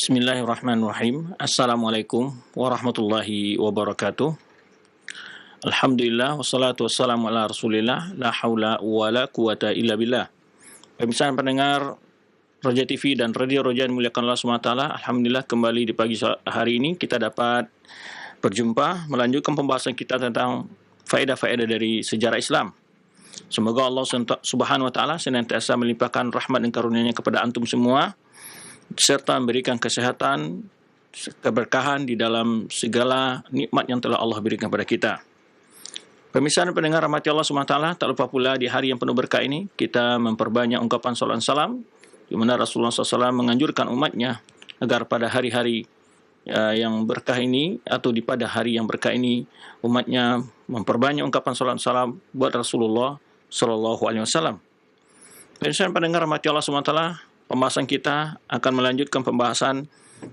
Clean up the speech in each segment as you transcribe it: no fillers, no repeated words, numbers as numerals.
Bismillahirrahmanirrahim. Assalamualaikum warahmatullahi wabarakatuh. Alhamdulillah wassalatu wassalamu ala Rasulillah la haula wala quwata illa billah. Pemirsa dan pendengar Roja TV dan Radio Roja yang dimuliakan Allah SWT, alhamdulillah kembali di pagi hari ini kita dapat berjumpa melanjutkan pembahasan kita tentang faedah-faedah dari sejarah Islam. Semoga Allah Subhanahu wa taala senantiasa melimpahkan rahmat dan karunia-Nya kepada antum semua, serta memberikan kesehatan, keberkahan di dalam segala nikmat yang telah Allah berikan kepada kita. Pemirsa dan pendengar rahmati Allah SWT, tak lupa pula di hari yang penuh berkah ini, kita memperbanyak ungkapan salawat salam, di mana Rasulullah SAW menganjurkan umatnya agar pada hari-hari yang berkah ini, atau pada hari yang berkah ini, umatnya memperbanyak ungkapan salawat salam buat Rasulullah SAW. Pemirsa dan pendengar rahmati Allah SWT, pembahasan kita akan melanjutkan pembahasan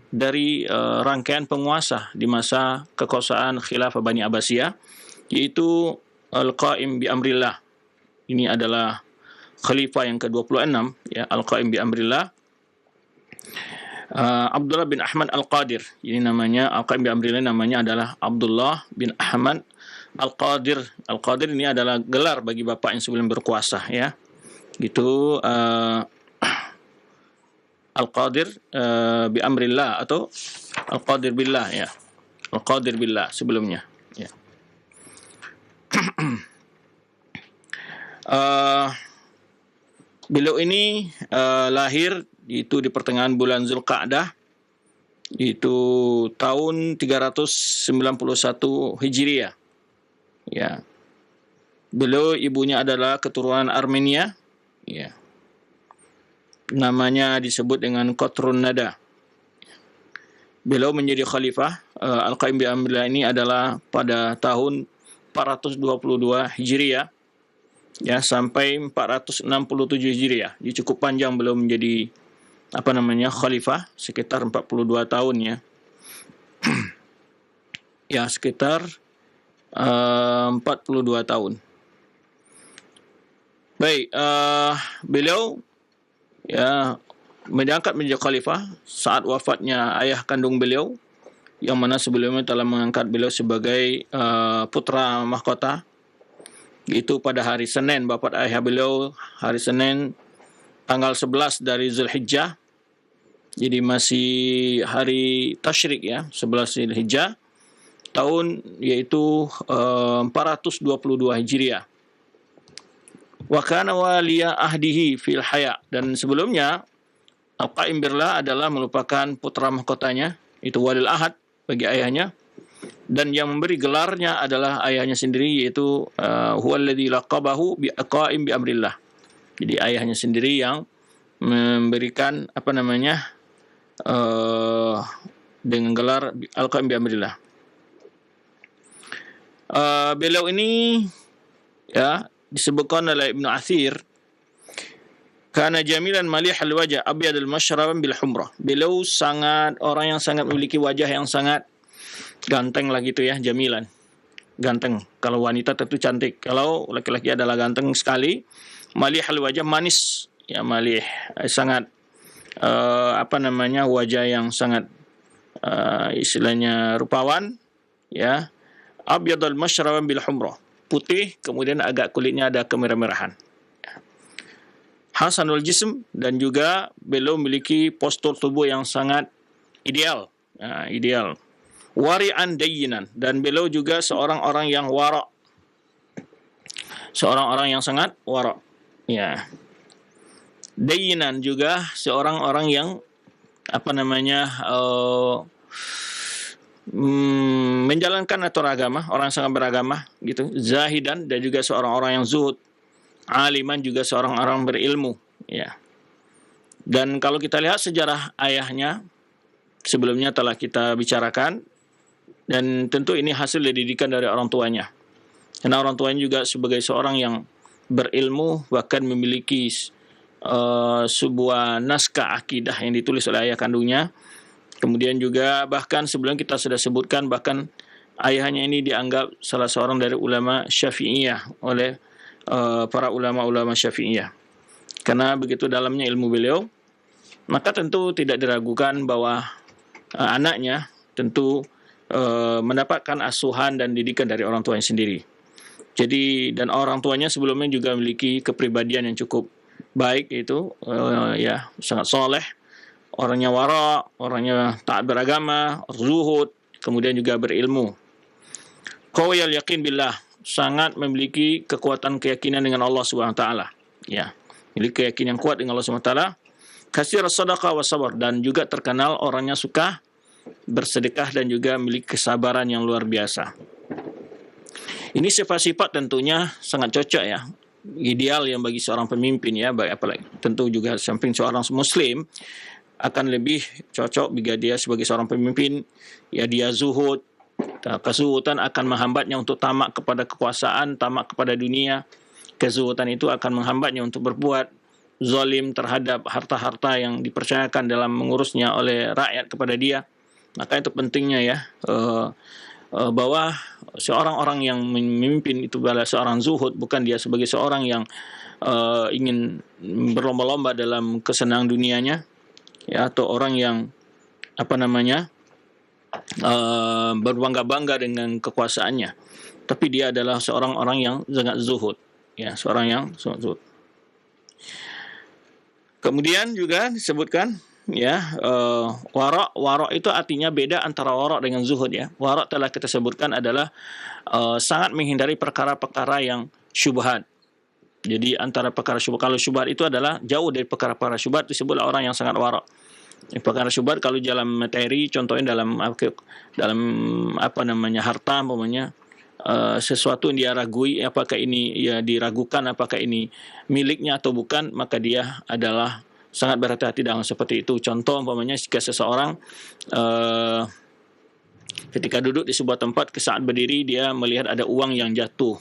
dari rangkaian penguasa di masa kekuasaan Khilafah Bani Abbasiyah, yaitu Al-Qaim bi Amrillah. Ini adalah khalifah yang ke-26, ya, Al-Qaim bi Amrillah. Abdullah bin Ahmad Al-Qadir. Ini namanya Al-Qaim bi Amrillah, namanya adalah Abdullah bin Ahmad Al-Qadir. Al-Qadir ini adalah gelar bagi bapak yang sebelum berkuasa, ya. Gitu Al-Qadir bi Amrillah atau Al-Qadir billah, ya. Al-Qadir billah sebelumnya, ya. Beliau ini lahir itu di pertengahan bulan Zulqa'dah, itu tahun 391 Hijriah. Ya. Beliau ibunya adalah keturunan Armenia, ya. Namanya disebut dengan Qatrun Nada. Beliau menjadi khalifah Al-Qaim bi Amrillah ini adalah pada tahun 422 Hijriah, ya, sampai 467 Hijriah. Jadi cukup panjang beliau menjadi khalifah, sekitar 42 tahun, ya. Ya, sekitar 42 tahun. Baik, beliau, ya, diangkat menjadi khalifah saat wafatnya ayah kandung beliau, yang mana sebelumnya telah mengangkat beliau sebagai putra mahkota. Itu pada hari Senin, bapak ayah beliau hari Senin tanggal 11 dari Zulhijjah. Jadi masih hari Tasyrik, ya, 11 Zulhijjah tahun yaitu 422 Hijriah. Wa kana waliya ahdihi fil haya, dan sebelumnya Al-Qaim Birlah adalah merupakan putra mahkotanya, itu walil ahad bagi ayahnya, dan yang memberi gelarnya adalah ayahnya sendiri, yaitu huwallazi laqabahu bi Al-Qaim bi Amrillah. Jadi ayahnya sendiri yang memberikan dengan gelar Al-Qaim bi Amrillah. Beliau ini, ya, disebutkan oleh Ibnu Athir, kana jamilan malih al-wajah abyad al-mashrab bil humrah. Beliau orang yang sangat memiliki wajah yang sangat ganteng lah gitu, ya, jamilan. Ganteng. Kalau wanita tentu cantik. Kalau laki-laki adalah ganteng sekali. Malih al-wajah, manis, ya, malih, sangat wajah yang sangat istilahnya rupawan, ya. Abyad al-mashrab bil humrah. Putih, kemudian agak kulitnya ada kemerah-merahan. Hasanul jism, dan juga beliau memiliki postur tubuh yang sangat ideal, ideal. Wari'an dayyinan, dan beliau juga seorang orang yang wara', seorang orang yang sangat wara', ya. Dayyinan juga seorang orang yang menjalankan aturan agama, orang yang sangat beragama, gitu. Zahidan, dan juga seorang orang yang zuhud. Aliman, juga seorang orang berilmu, ya. Dan kalau kita lihat sejarah ayahnya sebelumnya telah kita bicarakan, dan tentu ini hasil dari didikan dari orang tuanya, karena orang tuanya juga sebagai seorang yang berilmu, bahkan memiliki sebuah naskah akidah yang ditulis oleh ayah kandungnya. Kemudian juga bahkan sebelum kita sudah sebutkan, bahkan ayahnya ini dianggap salah seorang dari ulama Syafi'iyah oleh para ulama-ulama Syafi'iyah. Karena begitu dalamnya ilmu beliau, maka tentu tidak diragukan bahwa anaknya tentu mendapatkan asuhan dan didikan dari orang tuanya sendiri. Jadi, dan orang tuanya sebelumnya juga memiliki kepribadian yang cukup baik, itu ya sangat soleh, orangnya wara, orangnya taat beragama, zuhud, kemudian juga berilmu. Qawiyal yakin billah, sangat memiliki kekuatan keyakinan dengan Allah Subhanahu wa taala. Ya, memiliki keyakinan yang kuat dengan Allah Subhanahu wa taala. Kasir sedekah wa sabar, dan juga terkenal orangnya suka bersedekah dan juga memiliki kesabaran yang luar biasa. Ini sifat-sifat tentunya sangat cocok ya, ideal yang bagi seorang pemimpin ya, apalagi tentu juga samping seorang muslim akan lebih cocok jika dia sebagai seorang pemimpin ya dia zuhud. Kezuhudan akan menghambatnya untuk tamak kepada kekuasaan, tamak kepada dunia. Kezuhudan itu akan menghambatnya untuk berbuat zalim terhadap harta-harta yang dipercayakan dalam mengurusnya oleh rakyat kepada dia. Maka itu pentingnya ya, bahwa seorang orang yang memimpin itu adalah seorang zuhud, bukan dia sebagai seorang yang ingin berlomba-lomba dalam kesenangan dunianya ya, atau orang yang berbangga-bangga dengan kekuasaannya, tapi dia adalah seorang orang yang sangat zuhud ya, seorang yang sangat zuhud. Kemudian juga disebutkan ya, wara itu artinya beda antara wara dengan zuhud ya. Wara telah kita sebutkan adalah sangat menghindari perkara-perkara yang syubhat. Jadi antara perkara syubhat, kalau syubhat itu adalah jauh dari perkara-perkara syubhat, disebutlah orang yang sangat wara. Perkara syubhat kalau dalam materi, contohnya dalam harta umpamanya, sesuatu yang dia ragui, apakah ini ya diragukan apakah ini miliknya atau bukan, maka dia adalah sangat berhati-hati dalam seperti itu. Contoh umpamanya jika seseorang ketika duduk di sebuah tempat, saat berdiri dia melihat ada uang yang jatuh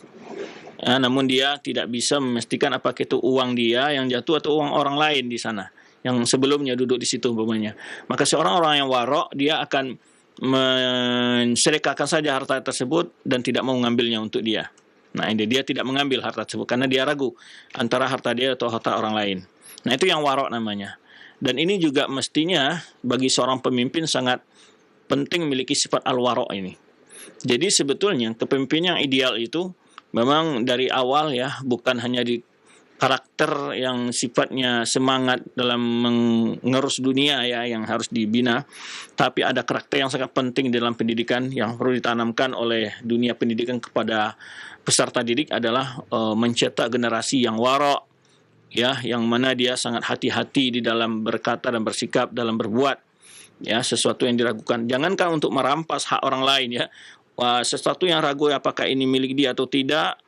ya, namun dia tidak bisa memastikan apakah itu uang dia yang jatuh atau uang orang lain di sana yang sebelumnya duduk di situ umpamanya. Maka seorang orang yang warok, dia akan mensedekahkan saja harta tersebut dan tidak mau mengambilnya untuk dia. Nah, ini dia tidak mengambil harta tersebut karena dia ragu antara harta dia atau harta orang lain. Nah, itu yang warok namanya. Dan ini juga mestinya bagi seorang pemimpin sangat penting memiliki sifat al-warok ini. Jadi sebetulnya kepemimpinan yang ideal itu memang dari awal ya, bukan hanya di karakter yang sifatnya semangat dalam mengurus dunia ya yang harus dibina, tapi ada karakter yang sangat penting dalam pendidikan yang perlu ditanamkan oleh dunia pendidikan kepada peserta didik adalah mencetak generasi yang warok ya, yang mana dia sangat hati-hati di dalam berkata dan bersikap, dalam berbuat ya, sesuatu yang diragukan. Jangankan untuk merampas hak orang lain ya, sesuatu yang ragu apakah ini milik dia atau tidak,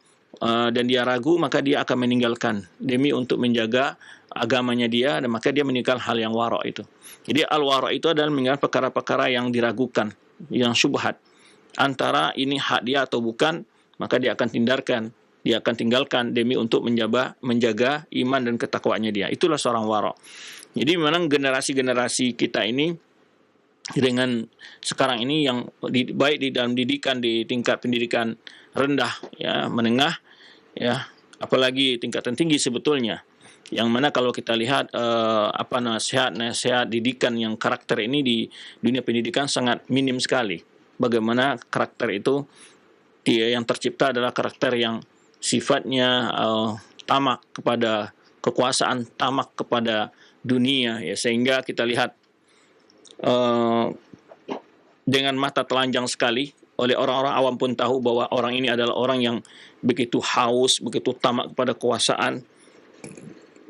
dan dia ragu, maka dia akan meninggalkan demi untuk menjaga agamanya dia, dan maka dia meninggalkan hal yang warok itu. Jadi al-warok itu adalah meninggalkan perkara-perkara yang diragukan, yang syubhat, antara ini hak dia atau bukan, maka dia akan tinggalkan demi untuk menjaga iman dan ketakwaannya dia. Itulah seorang warok. Jadi memang generasi-generasi kita ini dengan sekarang ini yang baik di dalam didikan, di tingkat pendidikan rendah ya, menengah ya, apalagi tingkatan tinggi sebetulnya, yang mana kalau kita lihat nasihat didikan yang karakter ini di dunia pendidikan sangat minim sekali. Bagaimana karakter itu dia yang tercipta adalah karakter yang sifatnya tamak kepada kekuasaan, tamak kepada dunia ya, sehingga kita lihat dengan mata telanjang sekali oleh orang-orang awam pun tahu bahwa orang ini adalah orang yang begitu haus, begitu tamak kepada kekuasaan,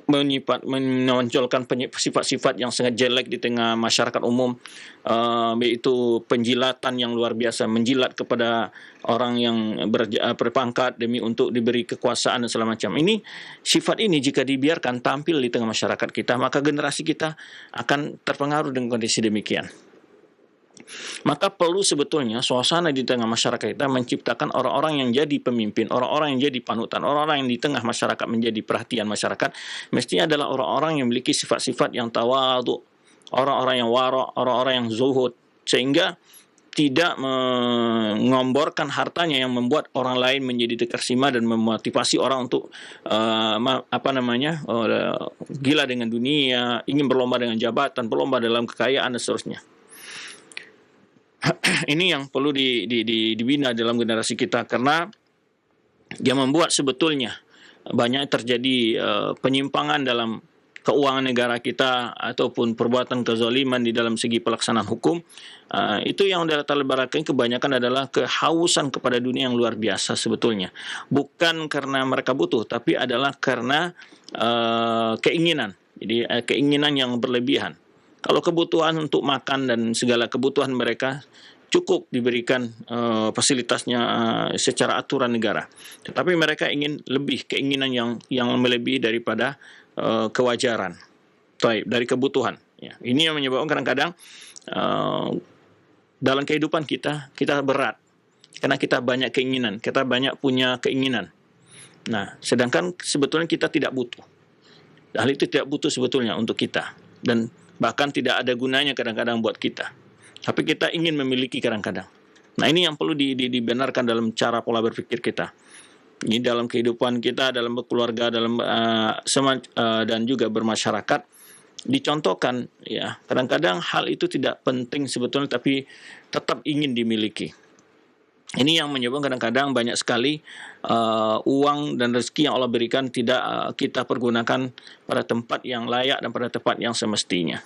menonjolkan sifat-sifat yang sangat jelek di tengah masyarakat umum, yaitu penjilatan yang luar biasa, menjilat kepada orang yang berpangkat demi untuk diberi kekuasaan dan segala macam. Ini sifat ini jika dibiarkan tampil di tengah masyarakat kita, maka generasi kita akan terpengaruh dengan kondisi demikian. Maka perlu sebetulnya suasana di tengah masyarakat kita menciptakan orang-orang yang jadi pemimpin, orang-orang yang jadi panutan, orang-orang yang di tengah masyarakat menjadi perhatian masyarakat, mestinya adalah orang-orang yang memiliki sifat-sifat yang tawadhu, orang-orang yang wara', orang-orang yang zuhud, sehingga tidak mengomborkan hartanya yang membuat orang lain menjadi terkesima dan memotivasi orang untuk gila dengan dunia, ingin berlomba dengan jabatan, berlomba dalam kekayaan dan seterusnya. Ini yang perlu dibina dalam generasi kita, karena dia membuat sebetulnya banyak terjadi penyimpangan dalam keuangan negara kita ataupun perbuatan kezaliman di dalam segi pelaksanaan hukum. Itu yang latar belakang kebanyakan adalah kehausan kepada dunia yang luar biasa sebetulnya. Bukan karena mereka butuh, tapi adalah karena keinginan. Jadi keinginan yang berlebihan. Kalau kebutuhan untuk makan dan segala kebutuhan mereka cukup diberikan fasilitasnya secara aturan negara. Tetapi mereka ingin lebih, keinginan yang melebihi daripada kewajaran, dari kebutuhan. Ya, ini yang menyebabkan kadang-kadang dalam kehidupan kita berat, karena kita banyak keinginan, kita banyak punya keinginan. Nah, sedangkan sebetulnya kita tidak butuh. Hal itu tidak butuh sebetulnya untuk kita, dan bahkan tidak ada gunanya kadang-kadang buat kita. Tapi kita ingin memiliki kadang-kadang. Nah, ini yang perlu dibenarkan dalam cara pola berpikir kita. Ini dalam kehidupan kita, dalam berkeluarga, dalam dan juga bermasyarakat, dicontohkan ya. Kadang-kadang hal itu tidak penting sebetulnya, tapi tetap ingin dimiliki. Ini yang menyebabkan kadang-kadang banyak sekali uang dan rezeki yang Allah berikan tidak kita pergunakan pada tempat yang layak dan pada tempat yang semestinya.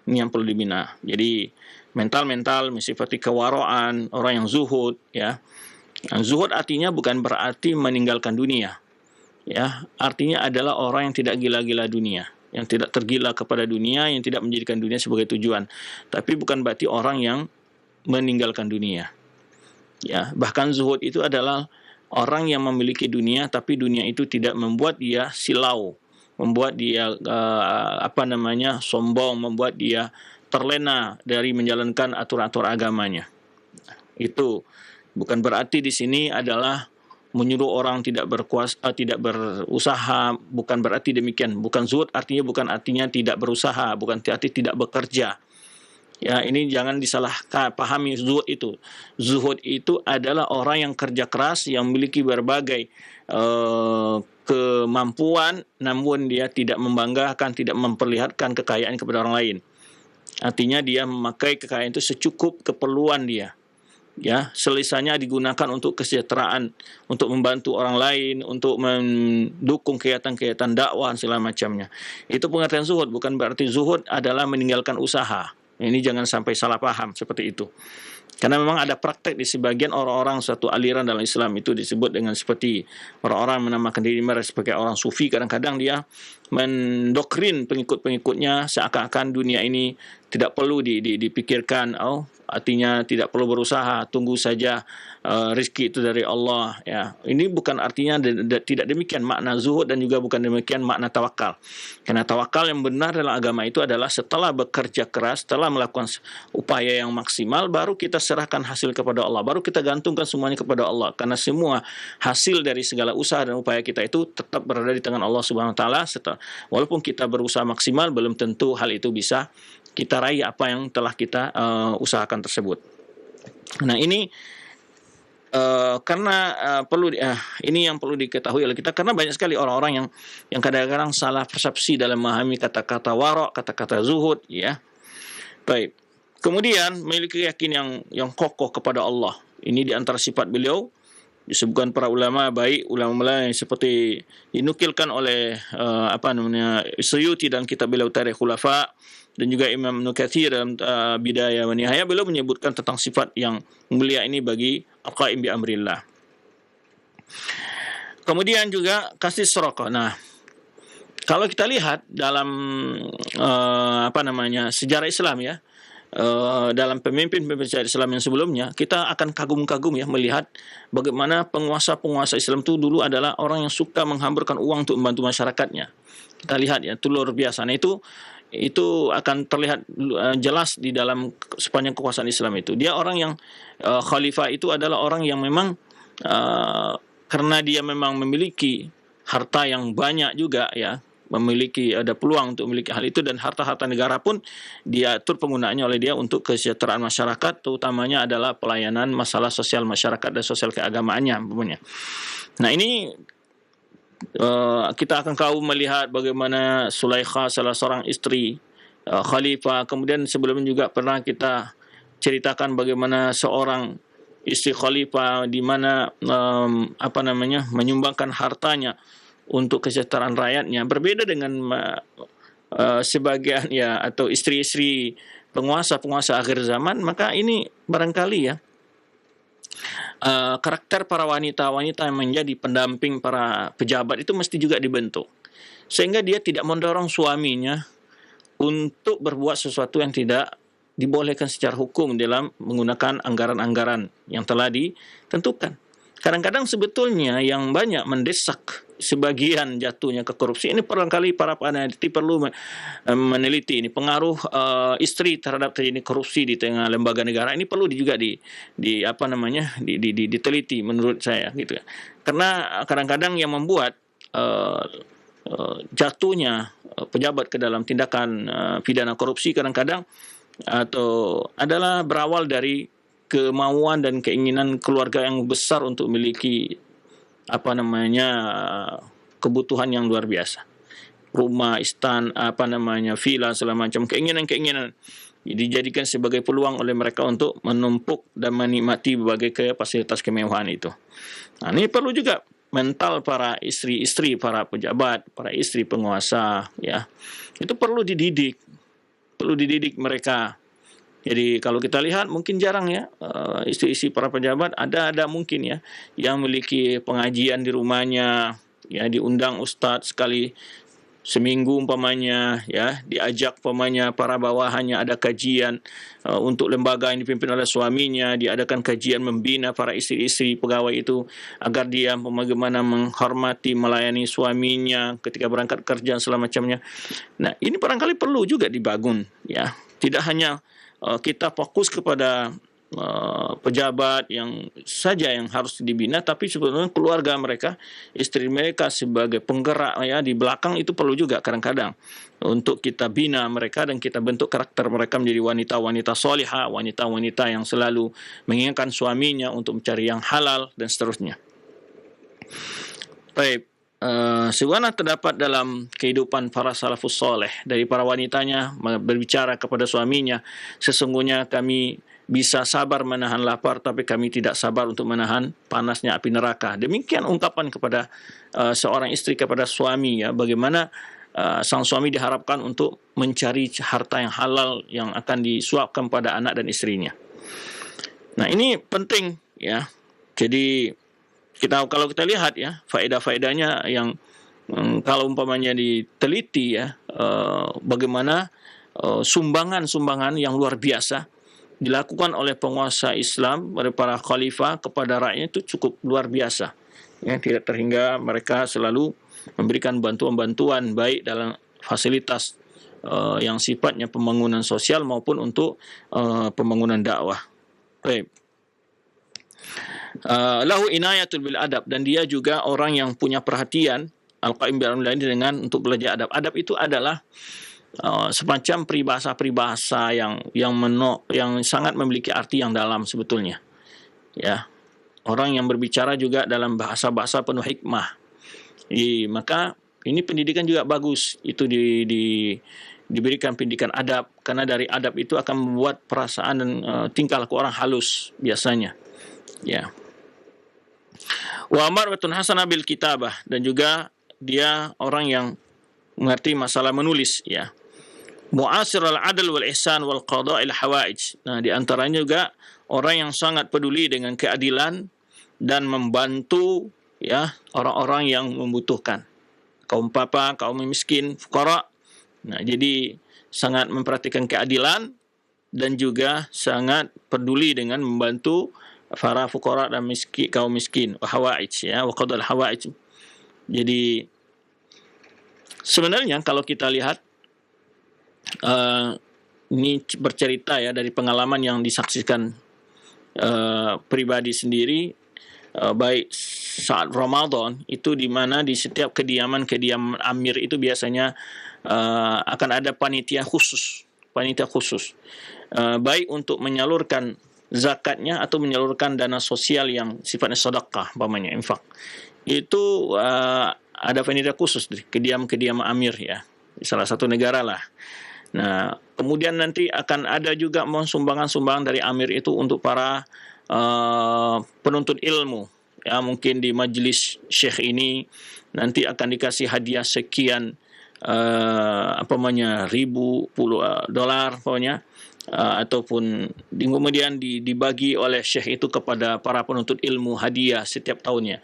Ini yang perlu dibina. Jadi mental seperti kewaraan, orang yang zuhud, ya. Zuhud artinya bukan berarti meninggalkan dunia. Ya, artinya adalah orang yang tidak gila-gila dunia, yang tidak tergila kepada dunia, yang tidak menjadikan dunia sebagai tujuan. Tapi bukan berarti orang yang meninggalkan dunia. Ya, bahkan zuhud itu adalah orang yang memiliki dunia, tapi dunia itu tidak membuat dia silau, membuat dia sombong, membuat dia terlena dari menjalankan aturan-aturan agamanya. Itu bukan berarti di sini adalah menyuruh orang tidak berusaha, bukan berarti demikian. Bukan zuhud bukan artinya tidak berusaha, bukan arti tidak bekerja. Ya, ini jangan disalah pahami zuhud itu. Zuhud itu adalah orang yang kerja keras, yang memiliki berbagai kemampuan, namun dia tidak membanggakan, tidak memperlihatkan kekayaan kepada orang lain. Artinya dia memakai kekayaan itu secukup keperluan dia. Ya, selisanya digunakan untuk kesejahteraan, untuk membantu orang lain, untuk mendukung kegiatan-kegiatan dakwah segala macamnya. Itu pengertian zuhud, bukan berarti zuhud adalah meninggalkan usaha. Ini jangan sampai salah paham seperti itu. Karena memang ada praktek di sebagian orang-orang suatu aliran dalam Islam itu disebut dengan seperti orang-orang menamakan diri mereka sebagai orang sufi. Kadang-kadang dia mendoktrin pengikut-pengikutnya seakan-akan dunia ini tidak perlu dipikirkan. Artinya tidak perlu berusaha, tunggu saja rezeki itu dari Allah. Ya, ini bukan artinya tidak demikian makna zuhud, dan juga bukan demikian makna tawakal. Karena tawakal yang benar dalam agama itu adalah setelah bekerja keras, setelah melakukan upaya yang maksimal, baru kita serahkan hasil kepada Allah, baru kita gantungkan semuanya kepada Allah. Karena semua hasil dari segala usaha dan upaya kita itu tetap berada di tangan Allah Subhanahu Wa Taala. Walaupun kita berusaha maksimal, belum tentu hal itu bisa kita raih apa yang telah kita usahakan tersebut. Nah, ini karena ini yang perlu diketahui oleh kita, karena banyak sekali orang-orang yang kadang-kadang salah persepsi dalam memahami kata-kata warok, kata-kata zuhud, ya. Baik. Kemudian memiliki keyakinan yang kokoh kepada Allah. Ini di antara sifat beliau. Disebutkan para ulama, baik ulama-ulama yang seperti dinukilkan oleh Suyuti dan kitab beliau Tarikh Khulafa, dan juga Imam Ibnu Katsir dalam Bidayah wa Nihayah, beliau menyebutkan tentang sifat yang mulia ini bagi al-qaim bi amrillah. Kemudian juga kasih sedekah. Nah, kalau kita lihat dalam sejarah Islam, ya, dalam pemimpin-pemimpin sejarah Islam yang sebelumnya, kita akan kagum-kagum ya melihat bagaimana penguasa-penguasa Islam itu dulu adalah orang yang suka menghamburkan uang untuk membantu masyarakatnya. Kita lihat ya, itu luar biasa. Nah, itu akan terlihat jelas di dalam sepanjang kekuasaan Islam itu. Dia orang yang khalifah itu adalah orang yang memang karena dia memang memiliki harta yang banyak juga, ya, ada peluang untuk memiliki hal itu, dan harta-harta negara pun diatur penggunaannya oleh dia untuk kesejahteraan masyarakat, terutamanya adalah pelayanan masalah sosial masyarakat dan sosial keagamaannya umpamanya. Nah, ini kita akan melihat bagaimana Sulaikha, salah seorang istri khalifah. Kemudian sebelumnya juga pernah kita ceritakan bagaimana seorang istri khalifah di mana menyumbangkan hartanya untuk kesejahteraan rakyatnya. Berbeda dengan sebagian atau istri-istri penguasa akhir zaman, maka ini barangkali karakter para wanita-wanita yang menjadi pendamping para pejabat itu mesti juga dibentuk, sehingga dia tidak mendorong suaminya untuk berbuat sesuatu yang tidak dibolehkan secara hukum dalam menggunakan anggaran-anggaran yang telah ditentukan. Kadang-kadang sebetulnya yang banyak mendesak sebagian jatuhnya ke korupsi ini, barangkali para peneliti perlu meneliti ini pengaruh istri terhadap terjadi korupsi di tengah lembaga negara. Ini perlu juga diteliti menurut saya gitu. Karena kadang-kadang yang membuat jatuhnya pejabat ke dalam tindakan pidana korupsi kadang-kadang adalah berawal dari kemauan dan keinginan keluarga yang besar untuk memiliki kebutuhan yang luar biasa, rumah, istan, villa, segala macam, keinginan dijadikan sebagai peluang oleh mereka untuk menumpuk dan menikmati berbagai fasilitas kemewahan itu. Nah, ini perlu juga mental para istri-istri, para pejabat, para istri penguasa, itu perlu dididik mereka. Jadi kalau kita lihat mungkin jarang istri-istri para pejabat ada mungkin yang memiliki pengajian di rumahnya, diundang ustadz sekali seminggu umpamanya, diajak umpamanya para bawahannya ada kajian untuk lembaga yang dipimpin oleh suaminya, diadakan kajian membina para istri-istri pegawai itu agar dia bagaimana menghormati, melayani suaminya ketika berangkat kerja segala macamnya. Nah, ini barangkali perlu juga dibangun, tidak hanya kita fokus kepada pejabat yang harus dibina, tapi sebetulnya keluarga mereka, istri mereka sebagai penggerak di belakang itu perlu juga kadang-kadang untuk kita bina mereka dan kita bentuk karakter mereka menjadi wanita-wanita solihah, wanita-wanita yang selalu mengingatkan suaminya untuk mencari yang halal dan seterusnya. Baik. Sebagaimana terdapat dalam kehidupan para salafus soleh, dari para wanitanya berbicara kepada suaminya, sesungguhnya kami bisa sabar menahan lapar, tapi kami tidak sabar untuk menahan panasnya api neraka. Demikian ungkapan kepada seorang istri kepada suami, bagaimana sang suami diharapkan untuk mencari harta yang halal yang akan disuapkan pada anak dan istrinya. Nah, ini penting Jadi kalau kita lihat faedah-faedahnya yang kalau umpamanya diteliti bagaimana sumbangan-sumbangan yang luar biasa dilakukan oleh penguasa Islam, oleh para khalifah kepada rakyatnya itu cukup luar biasa. Tidak terhingga mereka selalu memberikan bantuan-bantuan baik dalam fasilitas yang sifatnya pembangunan sosial maupun untuk pembangunan dakwah. Baik. Lahu inayatul bil adab, dan dia juga orang yang punya perhatian al-qaim bil amri dengan untuk belajar adab. Adab itu adalah semacam peribahasa yang sangat memiliki arti yang dalam sebetulnya. Orang yang berbicara juga dalam bahasa-bahasa penuh hikmah. Maka ini pendidikan juga bagus. Itu diberikan pendidikan adab, karena dari adab itu akan membuat perasaan dan tingkah laku orang halus biasanya. Wa marwatun hasanah bil kitabah, dan juga dia orang yang mengerti masalah menulis. Mu'asir al-adl wal ihsan wal qada' il hawaij. Nah, di antaranya juga orang yang sangat peduli dengan keadilan dan membantu orang-orang yang membutuhkan, kaum papa, kaum miskin, fuqara. Nah, jadi sangat memperhatikan keadilan dan juga sangat peduli dengan membantu para fuqara dan kaum miskin, hawaij wa qadal hawaij. Jadi sebenarnya kalau kita lihat ini bercerita dari pengalaman yang disaksikan pribadi sendiri, baik saat Ramadan itu di mana di setiap kediaman amir itu biasanya akan ada panitia khusus, baik untuk menyalurkan zakatnya atau menyalurkan dana sosial yang sifatnya sedekah, umpamanya infak. Itu ada panitia khusus di kediam amir ya, di salah satu negara lah. Nah, kemudian nanti akan ada juga sumbangan-sumbangan dari amir itu untuk para penuntut ilmu. Ya, mungkin di majelis syekh ini nanti akan dikasih hadiah sekian ribu dolar pokoknya, ataupun kemudian dibagi oleh syekh itu kepada para penuntut ilmu hadiah setiap tahunnya.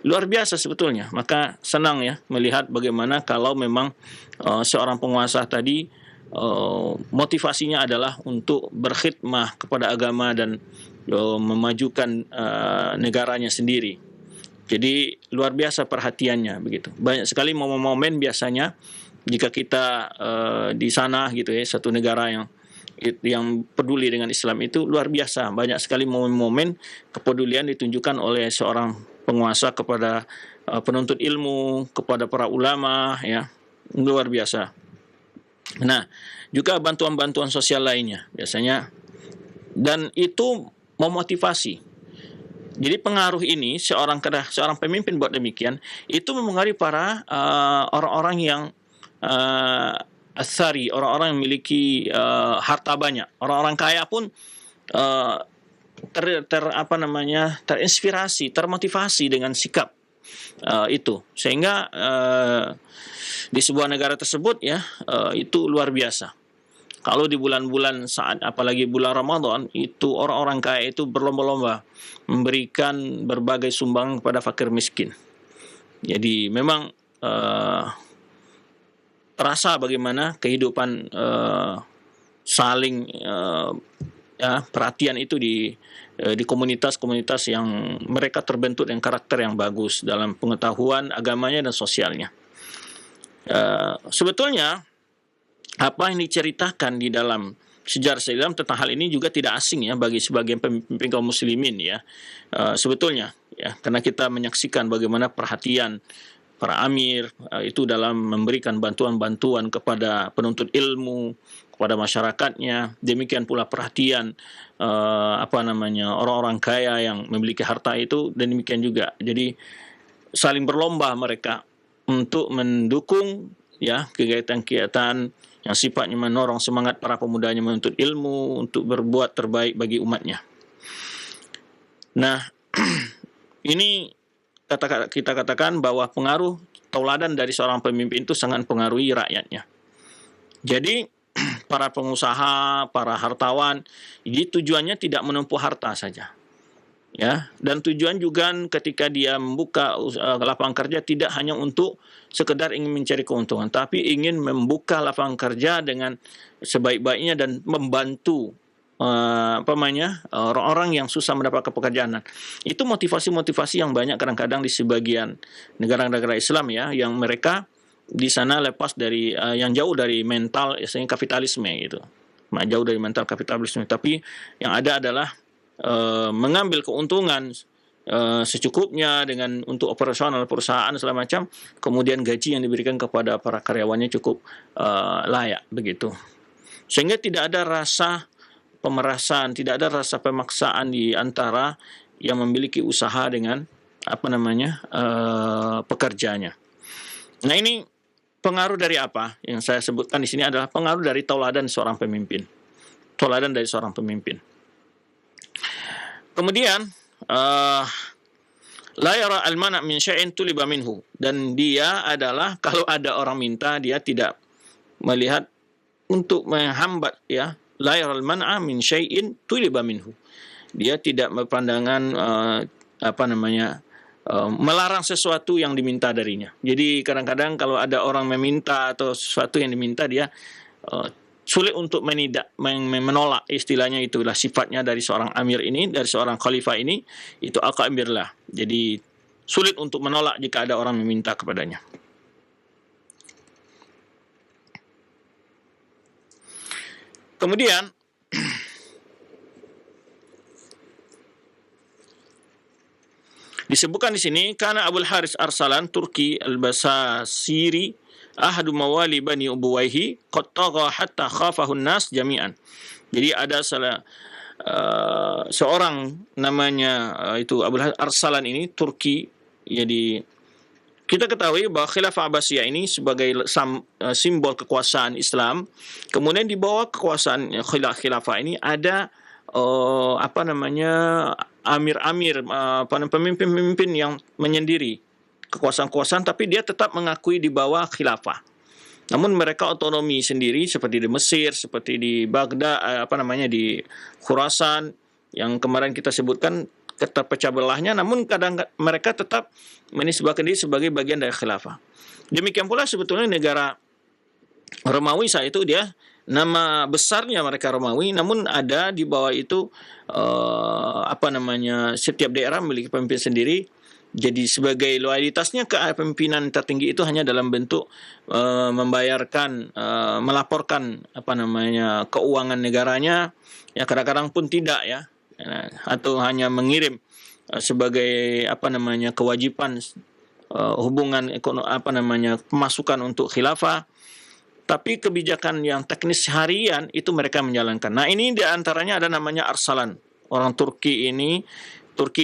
Luar biasa sebetulnya. Maka senang ya melihat bagaimana kalau memang seorang penguasa tadi motivasinya adalah untuk berkhidmah kepada agama dan memajukan negaranya sendiri. Jadi luar biasa perhatiannya begitu. Banyak sekali momen-momen biasanya jika kita di sana gitu ya, satu negara yang peduli dengan Islam itu luar biasa. Banyak sekali momen-momen kepedulian ditunjukkan oleh seorang penguasa kepada penuntut ilmu, kepada para ulama ya. Luar biasa. Nah, juga bantuan-bantuan sosial lainnya biasanya, dan itu memotivasi. Jadi pengaruh ini seorang pemimpin buat demikian itu mempengaruhi para orang-orang yang asari, orang-orang yang memiliki harta banyak. Orang-orang kaya pun terinspirasi, termotivasi dengan sikap itu, sehingga di sebuah negara tersebut ya itu luar biasa. Kalau di bulan-bulan saat apalagi bulan Ramadan itu orang-orang kaya itu berlomba-lomba memberikan berbagai sumbangan kepada fakir miskin. Jadi memang terasa bagaimana kehidupan saling perhatian itu di komunitas-komunitas yang mereka terbentuk dengan karakter yang bagus dalam pengetahuan agamanya dan sosialnya. Sebetulnya apa yang diceritakan di dalam sejarah Islam tentang hal ini juga tidak asing ya bagi sebagian pemimpin kaum muslimin ya. Sebetulnya ya, karena kita menyaksikan bagaimana perhatian para amir itu dalam memberikan bantuan-bantuan kepada penuntut ilmu, kepada masyarakatnya. Demikian pula perhatian orang-orang kaya yang memiliki harta itu, dan demikian juga. Jadi saling berlomba mereka untuk mendukung ya kegiatan-kegiatan yang sifatnya mendorong semangat para pemudanya menuntut ilmu untuk berbuat terbaik bagi umatnya. Nah, ini kita katakan bahwa pengaruh tauladan dari seorang pemimpin itu sangat mempengaruhi rakyatnya. Jadi para pengusaha, para hartawan, ini tujuannya tidak menumpuk harta saja. Ya, dan tujuan juga ketika dia membuka lapangan kerja tidak hanya untuk sekedar ingin mencari keuntungan, tapi ingin membuka lapangan kerja dengan sebaik-baiknya dan membantu orang-orang yang susah mendapatkan pekerjaan. Itu motivasi-motivasi yang banyak kadang-kadang di sebagian negara-negara Islam ya, yang mereka di sana lepas dari yang jauh dari mental kapitalisme gitu. Jauh dari mental kapitalisme, tapi yang ada adalah mengambil keuntungan secukupnya dengan untuk operasional perusahaan segala macam, kemudian gaji yang diberikan kepada para karyawannya cukup layak begitu, sehingga tidak ada rasa pemerasan, tidak ada rasa pemaksaan di antara yang memiliki usaha dengan pekerjanya. Nah, ini pengaruh dari apa yang saya sebutkan di sini adalah pengaruh dari tauladan seorang pemimpin, Kemudian la yara al-mana' min syai'in tuliba minhu, dan dia adalah kalau ada orang minta dia tidak melihat untuk menghambat ya. La yara al-mana' min syai'in tuliba minhu. Dia tidak berpandangan melarang sesuatu yang diminta darinya. Jadi kadang-kadang kalau ada orang meminta atau sesuatu yang diminta, dia sulit untuk menolak. Istilahnya itulah sifatnya dari seorang amir ini, dari seorang khalifah ini, itu al-qamirlah. Jadi sulit untuk menolak jika ada orang meminta kepadanya. Kemudian Disebutkan di sini karena Abul Haris Arsalan Turki Al-Basasiri ahadu mawali Bani Ubuwaihi qad tagha hatta khafahu an-nas jami'an. Jadi ada seorang namanya itu Abul Haris Arsalan ini Turki. Jadi kita ketahui bahwa Khilafah Abbasiyah ini sebagai simbol kekuasaan Islam. Kemudian di bawah kekuasaan khilafah ini ada amir-amir, pemimpin-pemimpin yang menyendiri kekuasaan-kekuasaan, tapi dia tetap mengakui di bawah khilafah. Namun mereka otonomi sendiri seperti di Mesir, seperti di Baghdad, di Khurasan yang kemarin kita sebutkan terpecah belahnya, namun kadang mereka tetap menisbahkan diri sebagai bagian dari khilafah. Demikian pula sebetulnya negara Romawi saat itu dia nama besarnya mereka Romawi, namun ada di bawah itu setiap daerah memiliki pemimpin sendiri. Jadi sebagai loyalitasnya ke pemimpinan tertinggi itu hanya dalam bentuk melaporkan keuangan negaranya, ya kadang-kadang pun tidak ya. Atau hanya mengirim sebagai kewajiban hubungan pemasukan untuk khilafah, tapi kebijakan yang teknis harian itu mereka menjalankan. Nah, ini diantaranya ada namanya Arsalan, orang Turki ini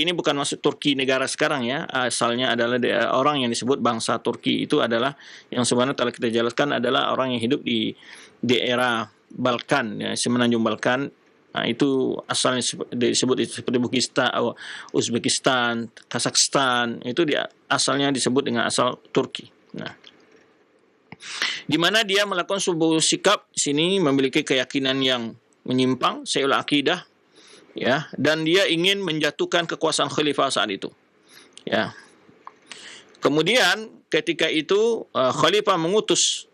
bukan maksud Turki negara sekarang ya, asalnya adalah orang yang disebut bangsa Turki itu adalah yang sebenarnya telah kita jelaskan adalah orang yang hidup di daerah Balkan ya, semenanjung Balkan. Nah, itu asalnya disebut seperti Uzbekistan, Kazakhstan, itu asalnya disebut dengan asal Turki. Nah, di mana dia melakukan sebuah sikap sini memiliki keyakinan yang menyimpang, sayul akidah, ya, dan dia ingin menjatuhkan kekuasaan khalifah saat itu. Ya. Kemudian ketika itu khalifah mengutus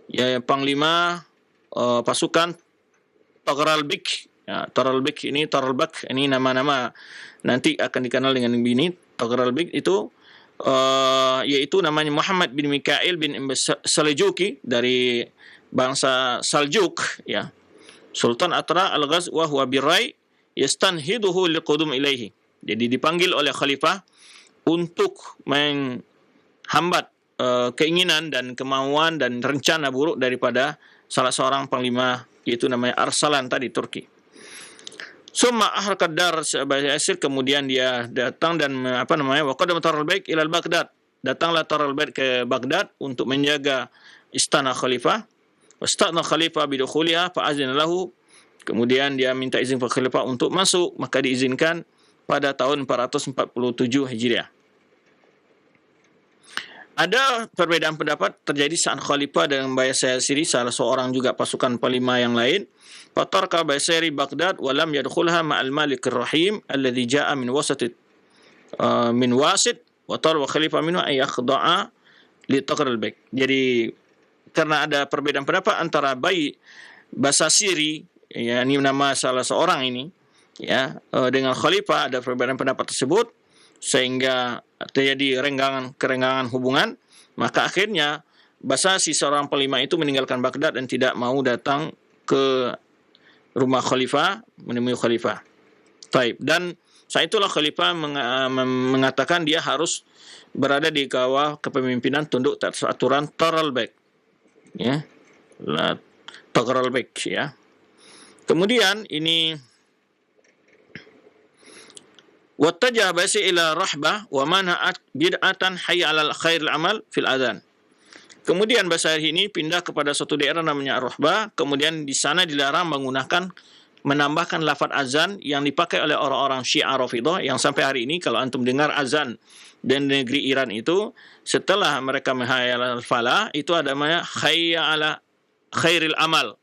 ya panglima pasukan Taghralbek. Ya, Taghralbek ini nama-nama nanti akan dikenal dengan ini. Taghralbek itu yaitu namanya Muhammad bin Mikail bin Saljuki dari bangsa Saljuk ya. Sultan Atra al-Ghaz wa huwa birai yastanhiduhu liqudum ilaihi. Jadi dipanggil oleh khalifah untuk menghambat keinginan dan kemauan dan rencana buruk daripada salah seorang panglima, yaitu namanya Arsalan tadi Turki. Summa aharkat dar Basir, kemudian dia datang dan wa qadama Taghralbek ila Baghdad. Datanglah Taghralbek ke Baghdad untuk menjaga istana khalifah. Wasta'na khalifah bidukhuliha fa azina lahu. Kemudian dia minta izin kepada khalifah untuk masuk, maka diizinkan pada tahun 447 Hijriah. Ada perbedaan pendapat terjadi saat khalifah dengan Bayasiri, salah seorang juga pasukan panglima yang lain. Fatarka Bayasiri Baghdad wa lam yadkhulha ma'al Malik ar-Rahim alladhi ja'a min wasit wa talaba khalifah minhu ay yakhda'a li Taghralbek. Jadi karena ada perbedaan pendapat antara Basasiri, ya ini nama salah seorang ini, ya, dengan khalifah ada perbedaan pendapat tersebut sehingga terjadi kerenggangan hubungan, maka akhirnya Basasi seorang panglima itu meninggalkan Baghdad dan tidak mau datang ke rumah khalifah menemui khalifah. Taib. Dan saat itulah khalifah mengatakan dia harus berada di bawah kepemimpinan tunduk atas aturan Taghralbek. Ya. Taghralbek ya. Kemudian ini wattajaha Basi ila rahbah wa mana'at bid'atan hayya 'alal khairil amal fil adzan. Kemudian Basari ini pindah kepada suatu daerah namanya Rahbah, kemudian di sana dilarang menambahkan lafaz azan yang dipakai oleh orang-orang Syiah Rafidhah yang sampai hari ini kalau antum dengar azan dan negeri Iran itu setelah mereka hayya 'alal falah itu ada namanya hayya 'ala khairil amal.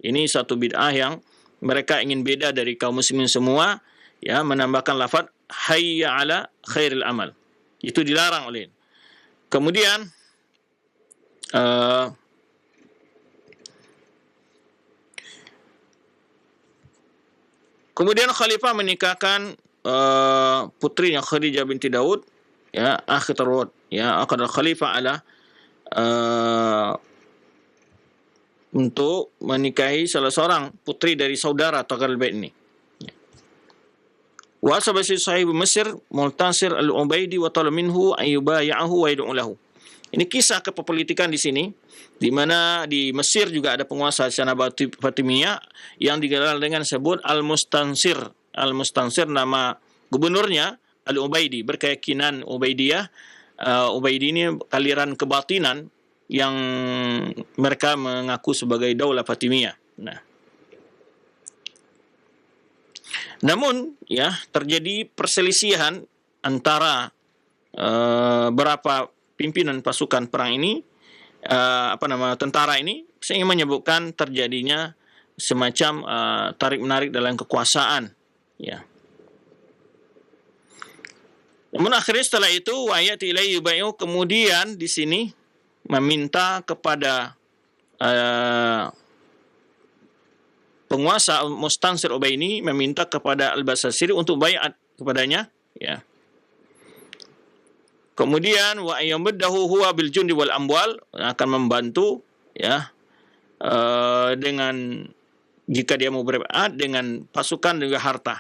Ini satu bid'ah yang mereka ingin beda dari kaum muslimin semua, ya, menambahkan lafaz hayya 'ala khairil amal. Itu dilarang oleh. Kemudian kemudian khalifah menikahkan putrinya Khadijah binti Daud, ya, akhi Tarwad, ya, aqad khalifah ala untuk menikahi salah seorang putri dari saudara Taghralbek ini. Wa sabasi sahib Mesir Multasir al-Ubaidi wa talab minhu ayyubayahu wa yad'u lahu. Ini kisah kepolitikan di sini, di mana di Mesir juga ada penguasa Syana Fatimiyah yang dikenal dengan sebut Al-Mustansir. Al-Mustansir nama gubernurnya Al-Ubaidi, berkeyakinan Ubaidiyah. Ubaidi ini aliran kebatinan yang mereka mengaku sebagai Daulah Fatimiyah. Namun ya terjadi perselisihan antara berapa pimpinan pasukan perang ini, tentara ini, sehingga menyebabkan terjadinya semacam tarik menarik dalam kekuasaan. Ya. Namun akhirnya setelah itu wayat ilai yubayu, kemudian di sini meminta kepada penguasa Mustansir Ubaini, meminta kepada Al-Basasiri untuk bayat kepadanya, ya. Kemudian wa ayyamdahu huwa bil jundi wal amwal, akan membantu ya dengan jika dia mau berbayat dengan pasukan dan juga harta.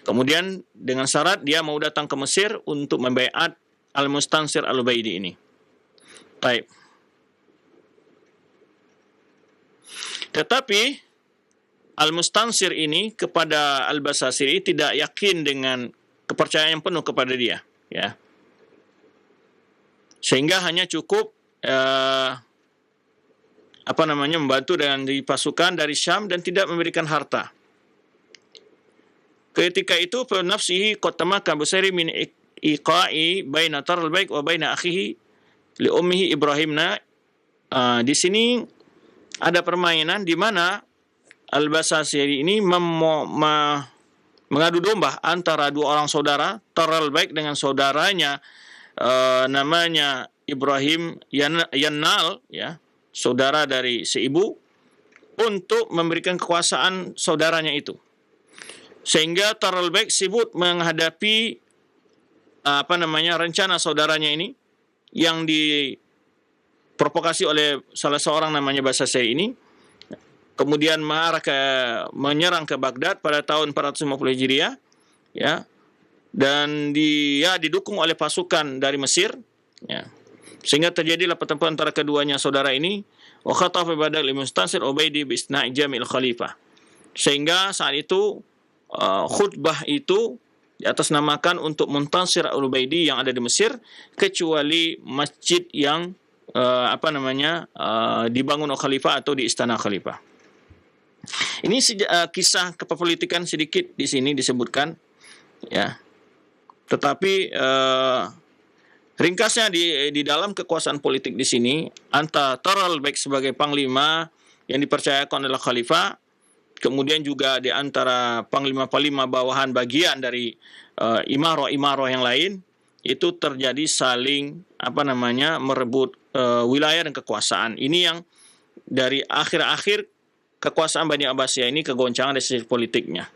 Kemudian dengan syarat dia mau datang ke Mesir untuk membayat Al-Mustansir Al-Ubaidi ini. Baik. Tetapi Al-Mustansir ini kepada Al-Basasiri tidak yakin dengan kepercayaan yang penuh kepada dia, ya. Sehingga hanya cukup membantu dengan di pasukan dari Syam dan tidak memberikan harta. Ketika itu nafsihi qad tamaka Basiri min iqa'i baina taral baik wa baina akhihi li ummihi Ibrahimna. Di sini ada permainan di mana Al-Basasiri ini mengadu domba antara dua orang saudara, Taral baik dengan saudaranya namanya Ibrahim Yannal, ya, saudara dari seibu, untuk memberikan kekuasaan saudaranya itu. Sehingga Taral baik sibuk menghadapi rencana saudaranya ini yang diprovokasi oleh salah seorang namanya Basasiri ini. Kemudian menyerang ke Baghdad pada tahun 450 Hijriah, ya. Dan dia didukung oleh pasukan dari Mesir, ya. Sehingga terjadilah pertempuran antara keduanya saudara ini. Wa khatafa badal Mustansir Ubaidi bi isna'i jamil khalifah. Sehingga saat itu khutbah itu diatasnamakan untuk Mustansir Al-Ubaidi yang ada di Mesir, kecuali masjid yang dibangun oleh khalifah atau di istana khalifah. Ini kisah kepolitikan sedikit di sini disebutkan, ya. Tetapi ringkasnya di dalam kekuasaan politik di sini, antara Taral baik sebagai panglima yang dipercayakan oleh khalifah, kemudian juga di antara panglima-panglima bawahan bagian dari imarah-imarah yang lain, itu terjadi saling merebut wilayah dan kekuasaan. Ini yang dari akhir-akhir kekuasaan Bani Abbasiyah ini kegoncangan dari sisi politiknya.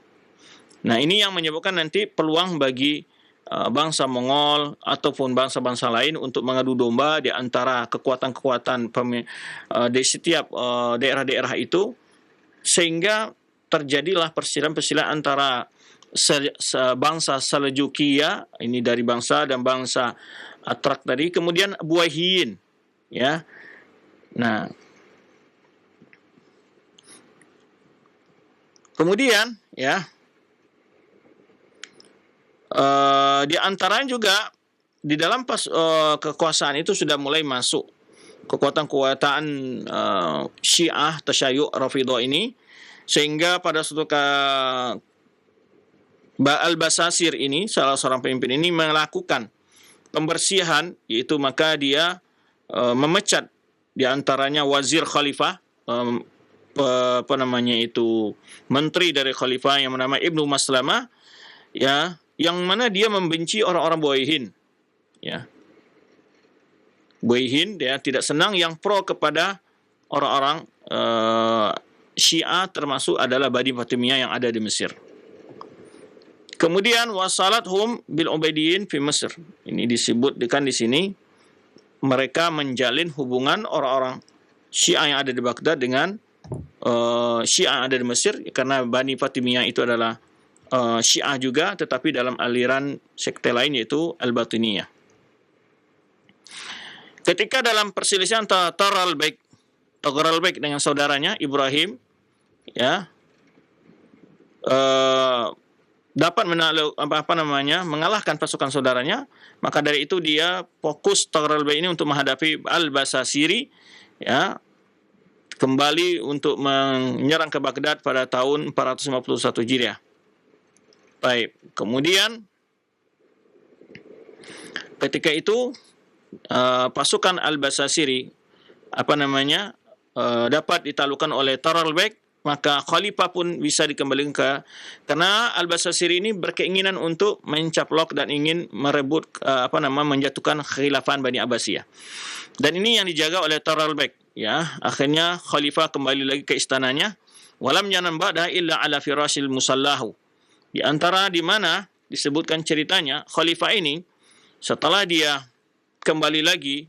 Nah, ini yang menyebabkan nanti peluang bagi bangsa Mongol ataupun bangsa-bangsa lain untuk mengadu domba di antara kekuatan-kekuatan di setiap daerah-daerah itu, sehingga terjadilah persilangan antara bangsa Seljukia ini dari bangsa dan bangsa Atrak tadi, kemudian Buayhiyin, ya. Nah, kemudian ya di antaranya juga di dalam kekuasaan itu sudah mulai masuk kekuatan-kekuatan Syiah Tasyayyu' Rafidhah ini, sehingga pada suatu Al-Basasir ini, salah seorang pemimpin ini, melakukan pembersihan, yaitu maka dia memecat di antaranya wazir khalifah, menteri dari khalifah yang bernama Ibnu Maslamah, ya, yang mana dia membenci orang-orang Buayhin, ya. Buayhin dia tidak senang, yang pro kepada orang-orang Syiah, termasuk adalah Bani Fatimiyah yang ada di Mesir. Kemudian wasalathum bil Ubaidiyin fi Mesir. Ini disebutkan di sini, mereka menjalin hubungan orang-orang Syiah yang ada di Baghdad dengan Syiah yang ada di Mesir, karena Bani Fatimiyah itu adalah Syiah juga, tetapi dalam aliran sekte lain yaitu Al-Batiniyah. Ketika dalam perselisihan Taghrul-Bek dengan saudaranya Ibrahim, ya, dapat mengalahkan pasukan saudaranya, maka dari itu dia fokus Taghrul-Bek ini untuk menghadapi Al-Basasiri, ya, kembali untuk menyerang ke Baghdad pada tahun 451 Hijriah. Baik, kemudian ketika itu pasukan Al-Basasiri dapat ditaklukkan oleh Taghrul-Bek, maka khalifah pun bisa dikembalikan karena Al-Basasiri ini berkeinginan untuk mencaplok dan ingin merebut menjatuhkan khilafah Bani Abbasiyah. Dan ini yang dijaga oleh Taghrul-Bek, ya. Akhirnya khalifah kembali lagi ke istananya. Walam yanam ba'da illa ala firasil musallahu. Di antara di mana disebutkan ceritanya khalifah ini setelah dia kembali lagi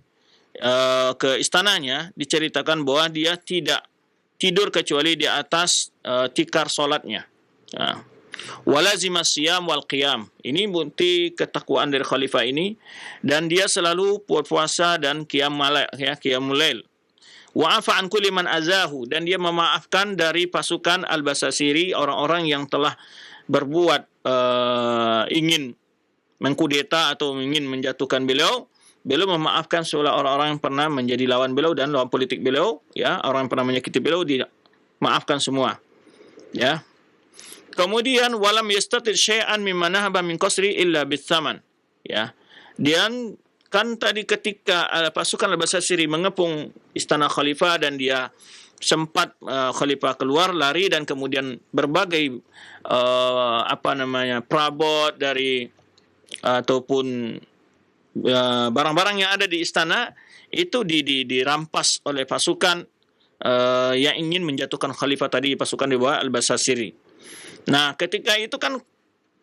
ke istananya, diceritakan bahwa dia tidak tidur kecuali di atas tikar solatnya. Walazima siyam wal qiyam. Ini bukti ketakwaan dari khalifah ini, dan dia selalu puasa dan qiyamul lail. Wa afa an kulli man azahu, dan dia memaafkan dari pasukan Al-Basasiri orang-orang yang telah berbuat ingin mengkudeta atau ingin menjatuhkan beliau. Beliau memaafkan seolah orang-orang yang pernah menjadi lawan beliau dan lawan politik beliau, ya, orang yang pernah menyakiti beliau dimaafkan semua, ya. Kemudian walam yastatid syai'an mimma nahaba min qasri illa bithaman, ya. Dan kan tadi ketika pasukan Al-Basasiri mengepung istana khalifah dan dia sempat khalifah keluar lari, dan kemudian berbagai perabot dari ataupun barang-barang yang ada di istana itu dirampas oleh pasukan yang ingin menjatuhkan khalifah tadi, pasukan di bawah Al-Basasiri. Nah, ketika itu kan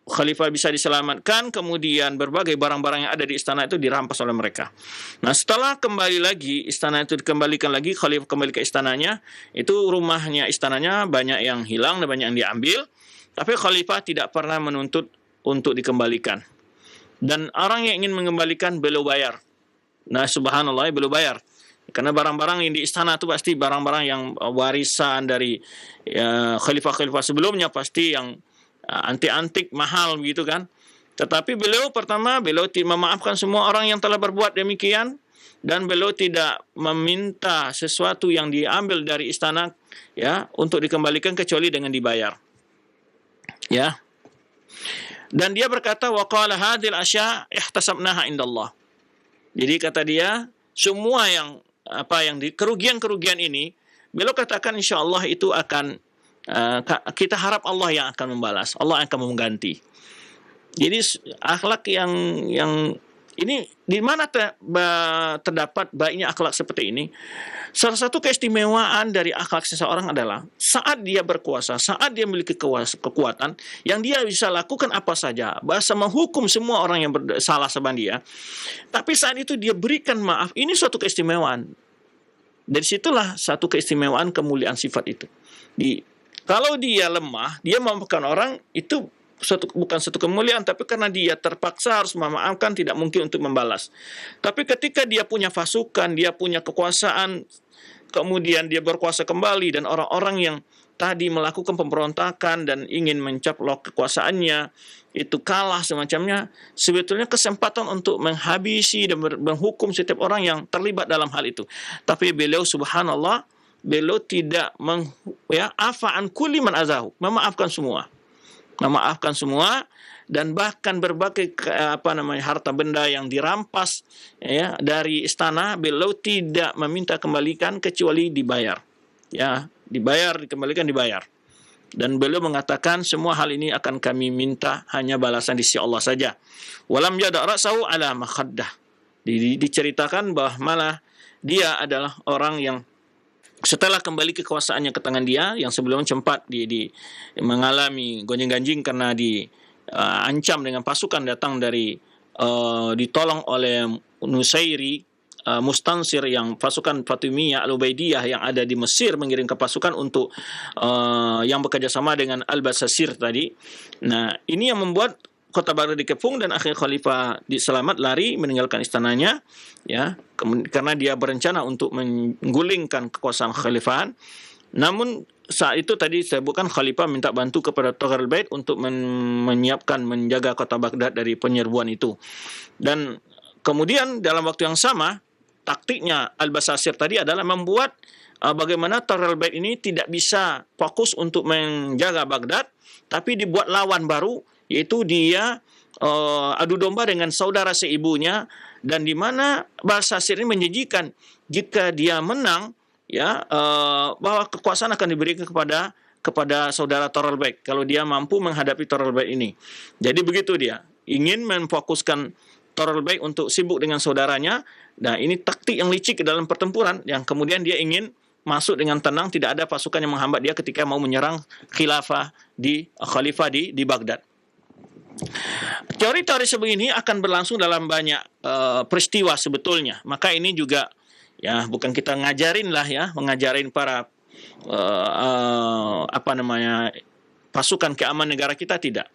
khalifah bisa diselamatkan, kemudian berbagai barang-barang yang ada di istana itu dirampas oleh mereka. Nah, setelah kembali lagi istana itu dikembalikan lagi, khalifah kembali ke istananya, itu rumahnya, istananya banyak yang hilang dan banyak yang diambil, tapi khalifah tidak pernah menuntut untuk dikembalikan. Dan orang yang ingin mengembalikan beliau bayar. Nah, subhanallah, beliau bayar. Karena barang-barang yang di istana itu pasti barang-barang yang warisan dari khalifah-khalifah sebelumnya, pasti yang antik-antik mahal begitu kan. Tetapi beliau memaafkan semua orang yang telah berbuat demikian, dan beliau tidak meminta sesuatu yang diambil dari istana, ya, untuk dikembalikan kecuali dengan dibayar. Ya. Dan dia berkata, wa qala hadhil asya ihtasabnaha indallah. Jadi kata dia, semua yang kerugian-kerugian ini, beliau katakan insyaallah itu akan kita harap Allah yang akan membalas, Allah yang akan mengganti. Jadi akhlak yang ini di mana terdapat baiknya akhlak seperti ini? Salah satu keistimewaan dari akhlak seseorang adalah saat dia berkuasa, saat dia memiliki kekuatan, yang dia bisa lakukan apa saja, bahasa menghukum semua orang yang bersalah sama dia. Tapi saat itu dia berikan maaf. Ini suatu keistimewaan. Dari situlah satu keistimewaan kemuliaan sifat itu. Kalau dia lemah, dia memaafkan orang, itu bukan satu kemuliaan, tapi karena dia terpaksa harus memaafkan, tidak mungkin untuk membalas. Tapi ketika dia punya pasukan, dia punya kekuasaan, kemudian dia berkuasa kembali, dan orang-orang yang tadi melakukan pemberontakan dan ingin mencaplok kekuasaannya itu kalah semacamnya, sebetulnya kesempatan untuk menghabisi dan menghukum setiap orang yang terlibat dalam hal itu. Tapi beliau subhanallah, beliau tidak afa'an kulli man azahu, memaafkan semua, dan bahkan berbagai harta benda yang dirampas, ya, dari istana, beliau tidak meminta kembalikan kecuali dibayar, ya, dikembalikan. Dan beliau mengatakan semua hal ini akan kami minta hanya balasan di sisi Allah saja. Walam yada' ra'sahu ala makhaddah. Diceritakan bahwa malah dia adalah orang yang setelah kembali kekuasaannya ke tangan dia, yang sebelumnya sempat mengalami gonjang-ganjing karena diancam dengan pasukan datang dari ditolong oleh Nusairi Mustansir, yang pasukan Fatimiyah Al-Ubaidiyah yang ada di Mesir mengirimkan pasukan untuk yang bekerja sama dengan Al-Basasir tadi. Nah, ini yang membuat kota Baghdad dikepung dan akhirnya Khalifah selamat lari meninggalkan istananya, ya, karena dia berencana untuk menggulingkan kekuasaan kekhalifahan. Namun saat itu tadi saya bukan Khalifah minta bantu kepada Togharul Bait untuk menyiapkan menjaga kota Baghdad dari penyerbuan itu. Dan kemudian dalam waktu yang sama taktiknya Al-Basasir tadi adalah membuat bagaimana Togharul Bait ini tidak bisa fokus untuk menjaga Baghdad, tapi dibuat lawan baru, yaitu dia adu domba dengan saudara seibunya, dan di mana Basasir ini menjanjikan jika dia menang, ya, bahwa kekuasaan akan diberikan kepada saudara Togharul Bait kalau dia mampu menghadapi Togharul Bait ini. Jadi begitu, dia ingin memfokuskan Togharul Bait untuk sibuk dengan saudaranya. Nah, ini taktik yang licik dalam pertempuran, yang kemudian dia ingin masuk dengan tenang, tidak ada pasukan yang menghambat dia ketika mau menyerang khalifah di Baghdad. Teori-teori sebegini akan berlangsung dalam banyak peristiwa sebetulnya. Maka ini juga, ya, bukan kita mengajarin para pasukan keamanan negara kita, tidak.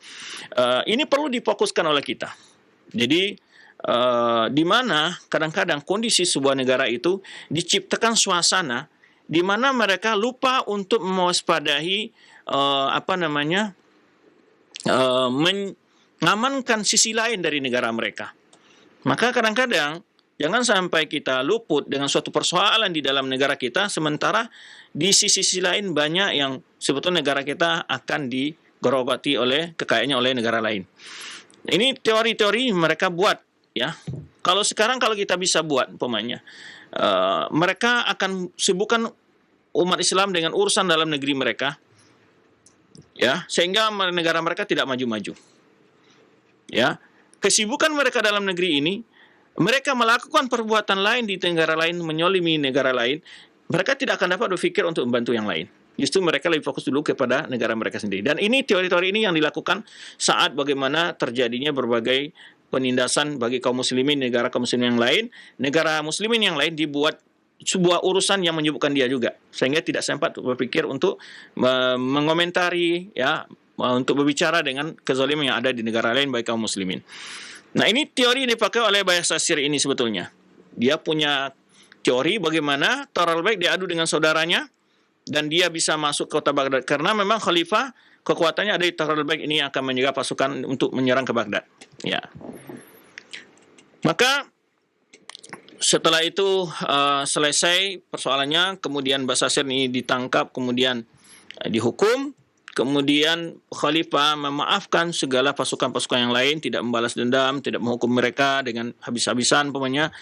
Ini perlu difokuskan oleh kita. Jadi di mana kadang-kadang kondisi sebuah negara itu diciptakan suasana di mana mereka lupa untuk mewaspadai mengamankan sisi lain dari negara mereka. Maka kadang-kadang jangan sampai kita luput dengan suatu persoalan di dalam negara kita, sementara di sisi lain banyak yang sebetulnya negara kita akan digerogoti oleh kekayaannya oleh negara lain. Ini teori-teori mereka buat, ya. Kalau kita bisa buat, umpamanya, mereka akan sibukkan umat Islam dengan urusan dalam negeri mereka, ya, sehingga negara mereka tidak maju-maju. Ya, kesibukan mereka dalam negeri ini, mereka melakukan perbuatan lain di negara lain, menyolimi negara lain, mereka tidak akan dapat berpikir untuk membantu yang lain. Justru mereka lebih fokus dulu kepada negara mereka sendiri. Dan ini teori-teori ini yang dilakukan saat bagaimana terjadinya berbagai penindasan bagi kaum muslimin, negara kaum muslimin yang lain, negara muslimin yang lain dibuat sebuah urusan yang menyibukkan dia juga, sehingga tidak sempat berpikir untuk mengomentari, ya, untuk berbicara dengan kezaliman yang ada di negara lain bagi kaum muslimin. Nah, ini teori yang dipakai oleh Basasir ini sebetulnya. Dia punya teori bagaimana Togharul Bait diadu dengan saudaranya dan dia bisa masuk ke kota Baghdad, karena memang khalifah kekuatannya ada di Togharul Bait ini yang akan menjaga pasukan untuk menyerang ke Baghdad. Ya. Maka setelah itu selesai persoalannya, kemudian Basasir ini ditangkap, kemudian dihukum. Kemudian Khalifah memaafkan segala pasukan-pasukan yang lain, tidak membalas dendam, tidak menghukum mereka dengan habis-habisan umpamanya.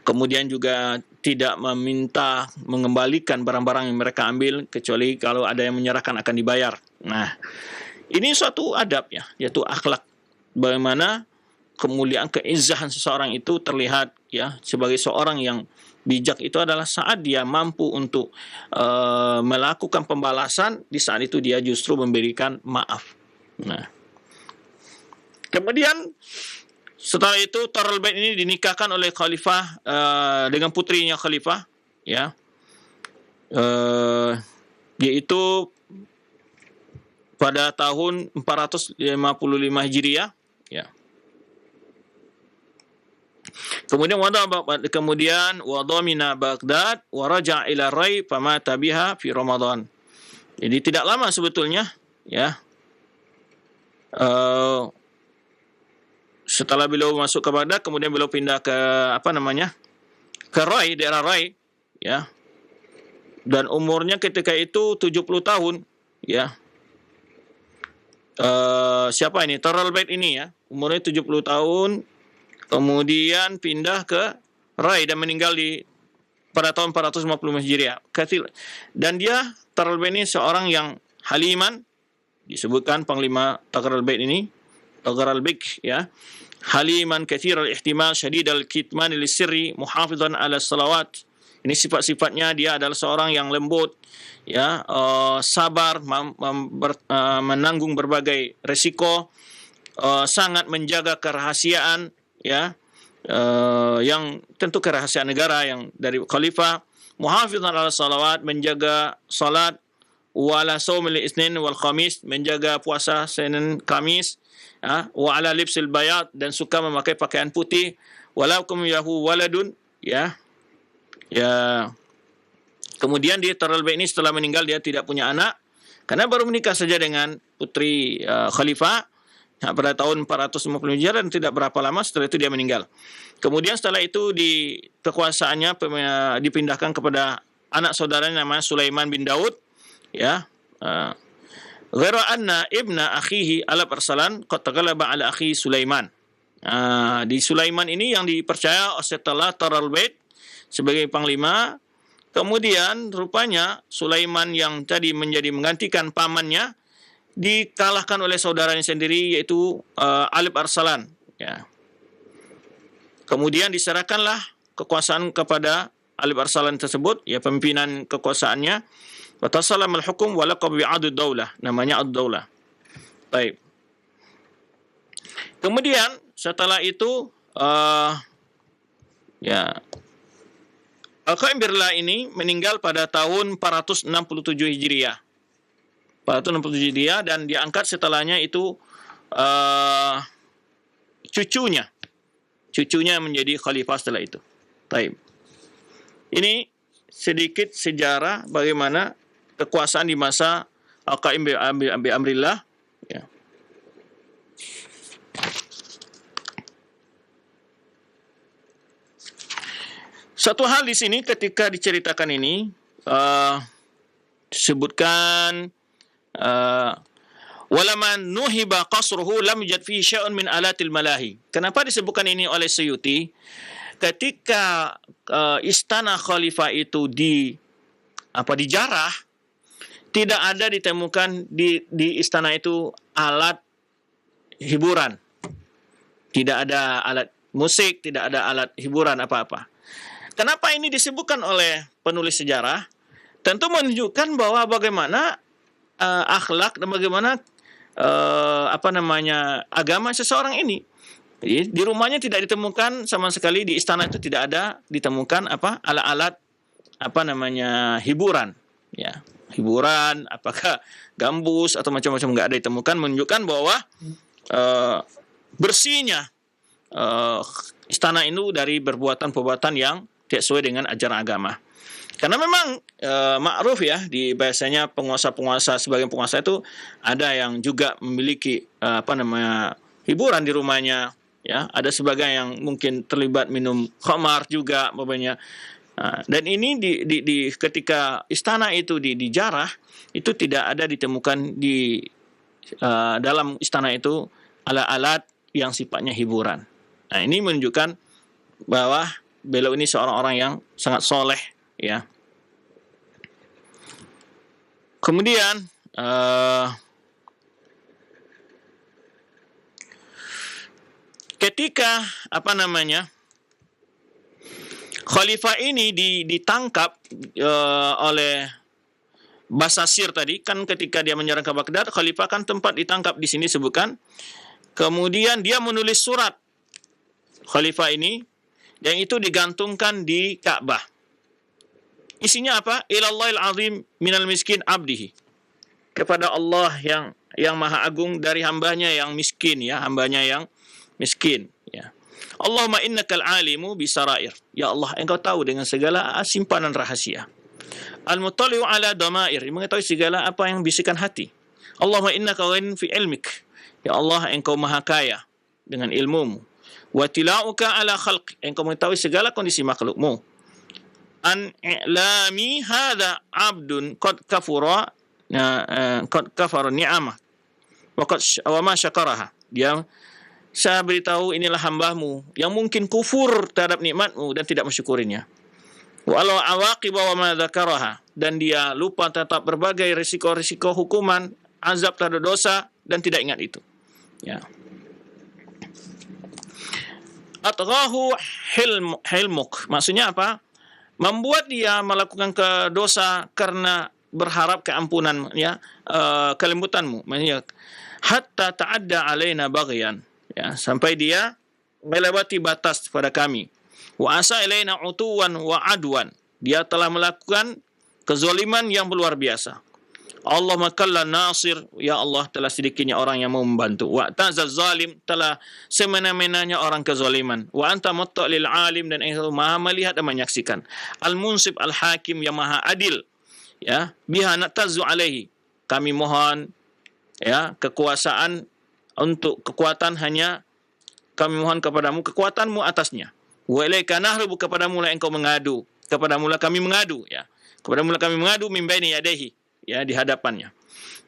Kemudian juga tidak meminta mengembalikan barang-barang yang mereka ambil, kecuali kalau ada yang menyerahkan akan dibayar. Nah, ini suatu adab, ya, yaitu akhlak. Bagaimana kemuliaan, keizahan seseorang itu terlihat, ya, sebagai seorang yang bijak itu adalah saat dia mampu untuk melakukan pembalasan, di saat itu dia justru memberikan maaf. Nah, kemudian setelah itu Togharul Bait ini dinikahkan oleh khalifah dengan putrinya khalifah, ya, yaitu pada tahun 455 Hijriah, ya. Kemudian wadamina Baghdad wa raja' ila Rai famata biha fi Ramadan. Jadi tidak lama sebetulnya, ya. Setelah beliau masuk ke Baghdad, kemudian beliau pindah ke ke Rai, daerah Rai, ya. Dan umurnya ketika itu 70 tahun, ya. Siapa ini? Togharul Bait ini, ya. Umurnya 70 tahun. Kemudian pindah ke Rai dan meninggal pada tahun 450 Hijriah. Dan dia, Togharul Bait ini seorang yang haliman, disebutkan panglima Togharul Bait ini, Togharul Bait, ya, haliman katsir al-ihtimal syadid al-kitman lisirri muhafizan ala salawat. Ini sifat-sifatnya, dia adalah seorang yang lembut, ya, sabar, menanggung berbagai resiko, sangat menjaga kerahasiaan, ya, yang tentu kerahasiaan negara yang dari khalifah. Muhafizan ala salawat, menjaga salat, wala saumil isnin wal khamis, menjaga puasa Senin Kamis, wa ala libsil bayat, dan suka memakai pakaian putih, walakum yahu waladun, ya. Kemudian dia terlebih ini setelah meninggal dia tidak punya anak karena baru menikah saja dengan putri khalifah pada tahun 450 Hijriah, dan tidak berapa lama setelah itu dia meninggal. Kemudian setelah itu di kekuasaannya dipindahkan kepada anak saudaranya namanya Sulaiman bin Daud, ya. Ghairu anna ibna akhihi ala arsalan qad taghalaba ala akhi Sulaiman. Di Sulaiman ini yang dipercaya setelah Taral Bait sebagai panglima. Kemudian rupanya Sulaiman yang tadi menjadi menggantikan pamannya dikalahkan oleh saudaranya sendiri, yaitu Alib Arsalan, ya. Kemudian diserahkanlah kekuasaan kepada Alib Arsalan tersebut, ya, pemimpinan kekuasaannya. Wa tasallam al-hukum wa laqab bi'adud daulah, namanya ad-daulah. Baik. Kemudian setelah itu Al-Qaim Birla ini meninggal pada tahun 467 Hijriah. 467 Hijriah, dan diangkat setelahnya itu cucunya menjadi khalifah setelah itu. Baik. Ini sedikit sejarah bagaimana kekuasaan di masa Al-Qaim bi Amrillah, ya. Satu hal di sini ketika diceritakan ini disebutkan walaman nuhiba qasruhu lam yujad fihi syai'un min alatil malahi. Kenapa disebutkan ini oleh Suyuti? Ketika istana khalifah itu dijarah, tidak ada ditemukan di istana itu alat hiburan. Tidak ada alat musik, tidak ada alat hiburan apa-apa. Kenapa ini disebutkan oleh penulis sejarah? Tentu menunjukkan bahwa bagaimana akhlak dan bagaimana agama seseorang ini. Jadi, di rumahnya tidak ditemukan sama sekali, di istana itu tidak ada ditemukan alat-alat hiburan, ya. Hiburan, apakah gambus atau macam-macam, nggak ada ditemukan, menunjukkan bahwa bersihnya istana itu dari perbuatan-perbuatan yang tidak sesuai dengan ajaran agama. Karena memang ma'ruf, ya, di biasanya penguasa-penguasa, sebagian penguasa itu ada yang juga memiliki hiburan di rumahnya, ya. Ada sebagian yang mungkin terlibat minum khamar juga, bapaknya. Dan ini ketika istana itu dijarah, itu tidak ada ditemukan di dalam istana itu alat-alat yang sifatnya hiburan. Nah, ini menunjukkan bahwa beliau ini seorang orang yang sangat soleh, ya. Kemudian ketika khalifah ini ditangkap oleh Basasir tadi, kan ketika dia menyerang ke Baghdad, khalifah kan tempat ditangkap di sini sebutkan. Kemudian dia menulis surat, khalifah ini, yang itu digantungkan di Ka'bah. Isinya apa? Ilallahil azim minal miskin abdihi. Kepada Allah yang maha agung dari hambanya yang miskin, ya, hambanya yang miskin, ya. Allahumma innakal alimu bisarair. Ya Allah, engkau tahu dengan segala simpanan rahasia. Al-muttali'u ala damair, mengetahui segala apa yang bisikan hati. Allahumma innaka ghanin fi ilmik. Ya Allah, engkau maha kaya dengan ilmumu. Wa tilauka ala khalq, engkau mengetahui segala kondisi makhlukmu. An i'lami hadha abdun qad kafara ni'amah wa ma syakaraha. Saya beritahu inilah hambamu yang mungkin kufur terhadap nikmatmu dan tidak mensyukurinya. Walau awaqib wa ma dzakaraha, dan dia lupa tetap berbagai risiko-risiko hukuman, azab terhadap dosa, dan tidak ingat itu. Ya. Atghahu hilmuk, maksudnya apa? Membuat dia melakukan dosa karena berharap keampunan, ya, kelembutanmu. Maksudnya hatta ta'adda alaina baghyan, ya, sampai dia melewati batas pada kami. Wa asa ilaina utuwan wa adwan. Dia telah melakukan kezaliman yang luar biasa. Allah makalla nasir, ya Allah telah sedikitnya orang yang mau membantu. Wa ta'zaz zalim, telah semena-menanya orang kezaliman. Wa anta mutta'lil alim, dan engkau maha melihat dan menyaksikan. Al-munsib al-hakim, yang maha adil. Ya, biha natazu alaihi. Kami mohon ya kekuasaan, untuk kekuatan hanya kami mohon kepadamu, kekuatanmu atasnya. Wa ilaika nahrubu, kepadamu lah engkau mengadu. Kepadamu lah kami mengadu, ya. Kepadamu lah kami mengadu min baini yadayhi, ya, di hadapannya.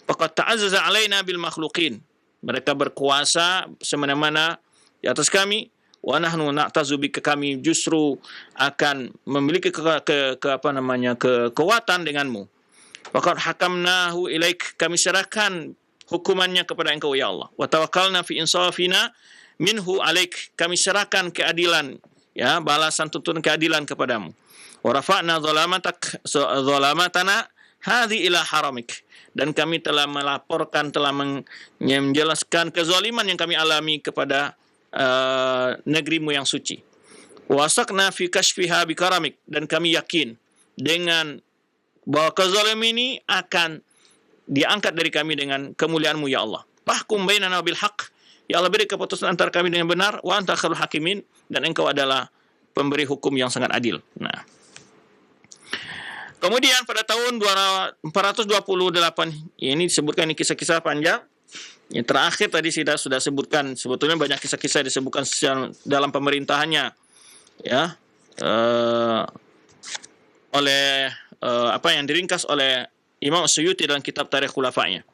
Faqad ta'azzaza alaina bil makhluqin. Mereka berkuasa semena-mena di atas kami. Wa nahnu na'tazu bika, kami justru akan memiliki kekuatan denganmu. Faqad hakamnahu ilaik, kami serahkan hukumannya kepada engkau ya Allah. Wa tawakkalna fi insafina minhu alaik, kami serahkan keadilan, ya, balasan tuntutan keadilan kepadamu. Wa rafa'na zalamatana hadhi ila haramik, dan kami telah melaporkan, telah menjelaskan kezaliman yang kami alami kepada negerimu yang suci. Wasakna fi kashfiha bikaramik, dan kami yakin dengan bahwa kezaliman ini akan diangkat dari kami dengan kemuliaanmu ya Allah. Fahkum bainana bil haqq, ya Allah, beri keputusan antara kami dengan benar. Wa anta khairul hakimin, dan engkau adalah pemberi hukum yang sangat adil. Nah, kemudian pada tahun 428, ini disebutkan, ini kisah-kisah panjang. Yang terakhir tadi sudah sebutkan, sebetulnya banyak kisah-kisah disebutkan dalam pemerintahannya, ya, oleh apa yang diringkas oleh Imam Suyuti dalam kitab Tarikh Khulafa'nya.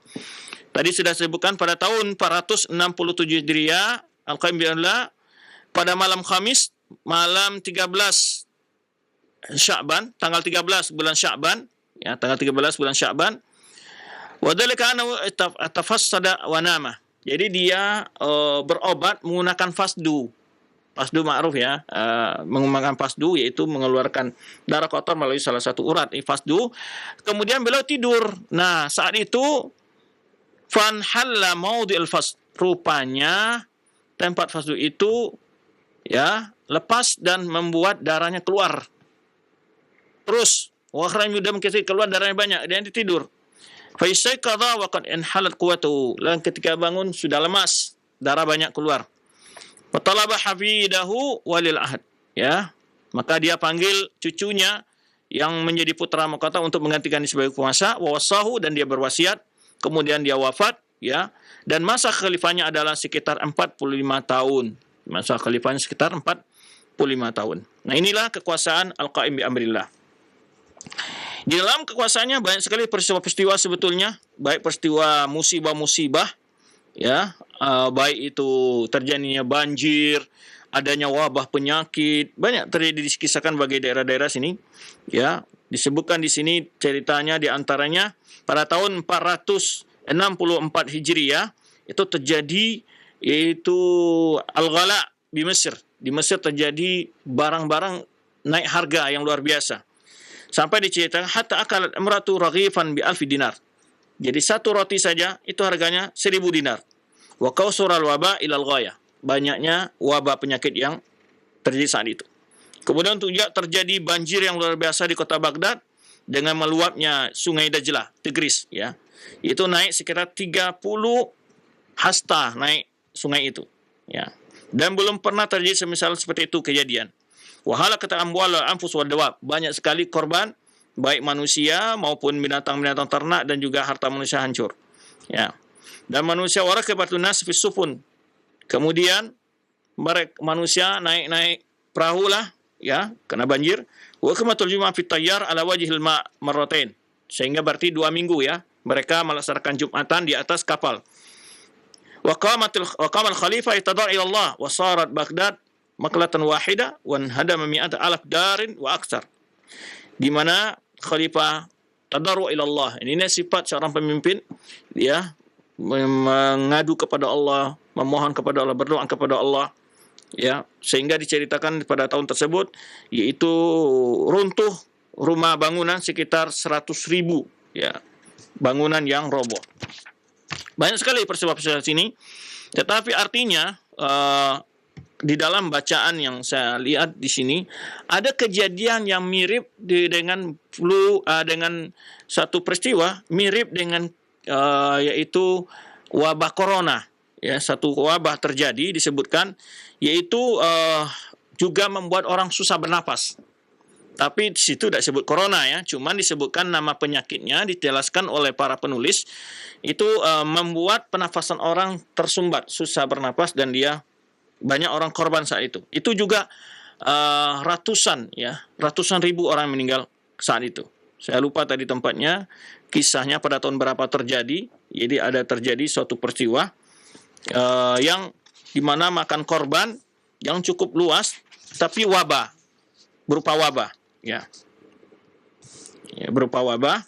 Tadi sudah disebutkan pada tahun 467 Hijriah, Al-Qaim bi'Allah, pada malam Khamis, malam 13 Sya'ban, tanggal 13 bulan Sya'ban, ya, tanggal 13 bulan Sya'ban. Wa dzalika annahu tafassada wa nama. Jadi dia berobat menggunakan fasdu. Fasdu ma'ruf, ya, menggunakan fasdu, yaitu mengeluarkan darah kotor melalui salah satu urat, fasdu. Kemudian beliau tidur. Nah, saat itu fanhalla maudhi'ul fasd, rupanya tempat fasdu itu, ya, lepas dan membuat darahnya keluar. Terus wa kharaju dam katsir, keluar darahnya banyak, dia tidur. Fa istayqadha wa qad inhalat quwwatuhu, dan ketika bangun sudah lemas, darah banyak keluar. Wa talaba hafidahu walil ahad, ya, maka dia panggil cucunya yang menjadi putra mahkota untuk menggantikan sebagai penguasa. Wa wasahu, dan dia berwasiat. Kemudian dia wafat, ya, dan masa khalifahnya adalah sekitar 45 tahun. Masa khalifahnya sekitar 45 tahun. Nah, inilah kekuasaan Al-Qaim bi amrillah. Di dalam kekuasaannya banyak sekali peristiwa-peristiwa sebetulnya, baik peristiwa musibah-musibah, ya, baik itu terjadinya banjir, adanya wabah penyakit, banyak terjadi, dikisahkan bagi daerah-daerah sini, ya. Disebutkan di sini ceritanya, di antaranya pada tahun 464 Hijriah itu terjadi, yaitu Al-Ghala di Mesir. Di Mesir terjadi barang-barang naik harga yang luar biasa. Sampai diceritakan hatta akalat imratu raghifan bi alfi dinar. Jadi satu roti saja itu harganya 1000 dinar. Wa kausural waba ilal ghaya. Banyaknya wabah penyakit yang terjadi saat itu. Kemudian juga terjadi banjir yang luar biasa di kota Baghdad dengan meluapnya Sungai Dajlah, Tigris, ya. Itu naik sekitar 30 hasta naik sungai itu, ya. Dan belum pernah terjadi semisal seperti itu kejadian. Wahala kata amwal anfus wa dawab, banyak sekali korban baik manusia maupun binatang-binatang ternak, dan juga harta manusia hancur, ya. Dan manusia warakibatun nas fi sufun, kemudian manusia naik perahu lah, ya, kena banjir. Wa kamatul juma'a fi tayyar ala wajhil ma' marratain, sehingga berarti 2 minggu, ya, mereka melaksanakan Jumatan di atas kapal. Wa qamal khalifah itadar ila Allah wa sarat Baghdad maklatan wahida wa hadama mi'at alaf darin wa aksar. Di mana khalifah tadarru ila Allah, ini sifat seorang pemimpin, dia mengadu kepada Allah, memohon kepada Allah, berdoa kepada Allah, ya, sehingga diceritakan pada tahun tersebut, yaitu runtuh rumah bangunan sekitar 100.000, ya, bangunan yang roboh. Banyak sekali peristiwa-peristiwa sini, tetapi artinya di dalam bacaan yang saya lihat di sini ada kejadian yang mirip dengan flu, dengan satu peristiwa mirip dengan yaitu wabah corona. Ya, satu wabah terjadi disebutkan, yaitu juga membuat orang susah bernapas. Tapi di situ tidak disebut corona ya, cuman disebutkan nama penyakitnya, dijelaskan oleh para penulis, itu membuat pernafasan orang tersumbat, susah bernapas, dan dia banyak orang korban saat itu. Itu juga ratusan ribu orang meninggal saat itu. Saya lupa tadi tempatnya, kisahnya pada tahun berapa terjadi. Jadi ada terjadi suatu peristiwa yang dimana makan korban yang cukup luas, tapi wabah, berupa wabah, ya berupa wabah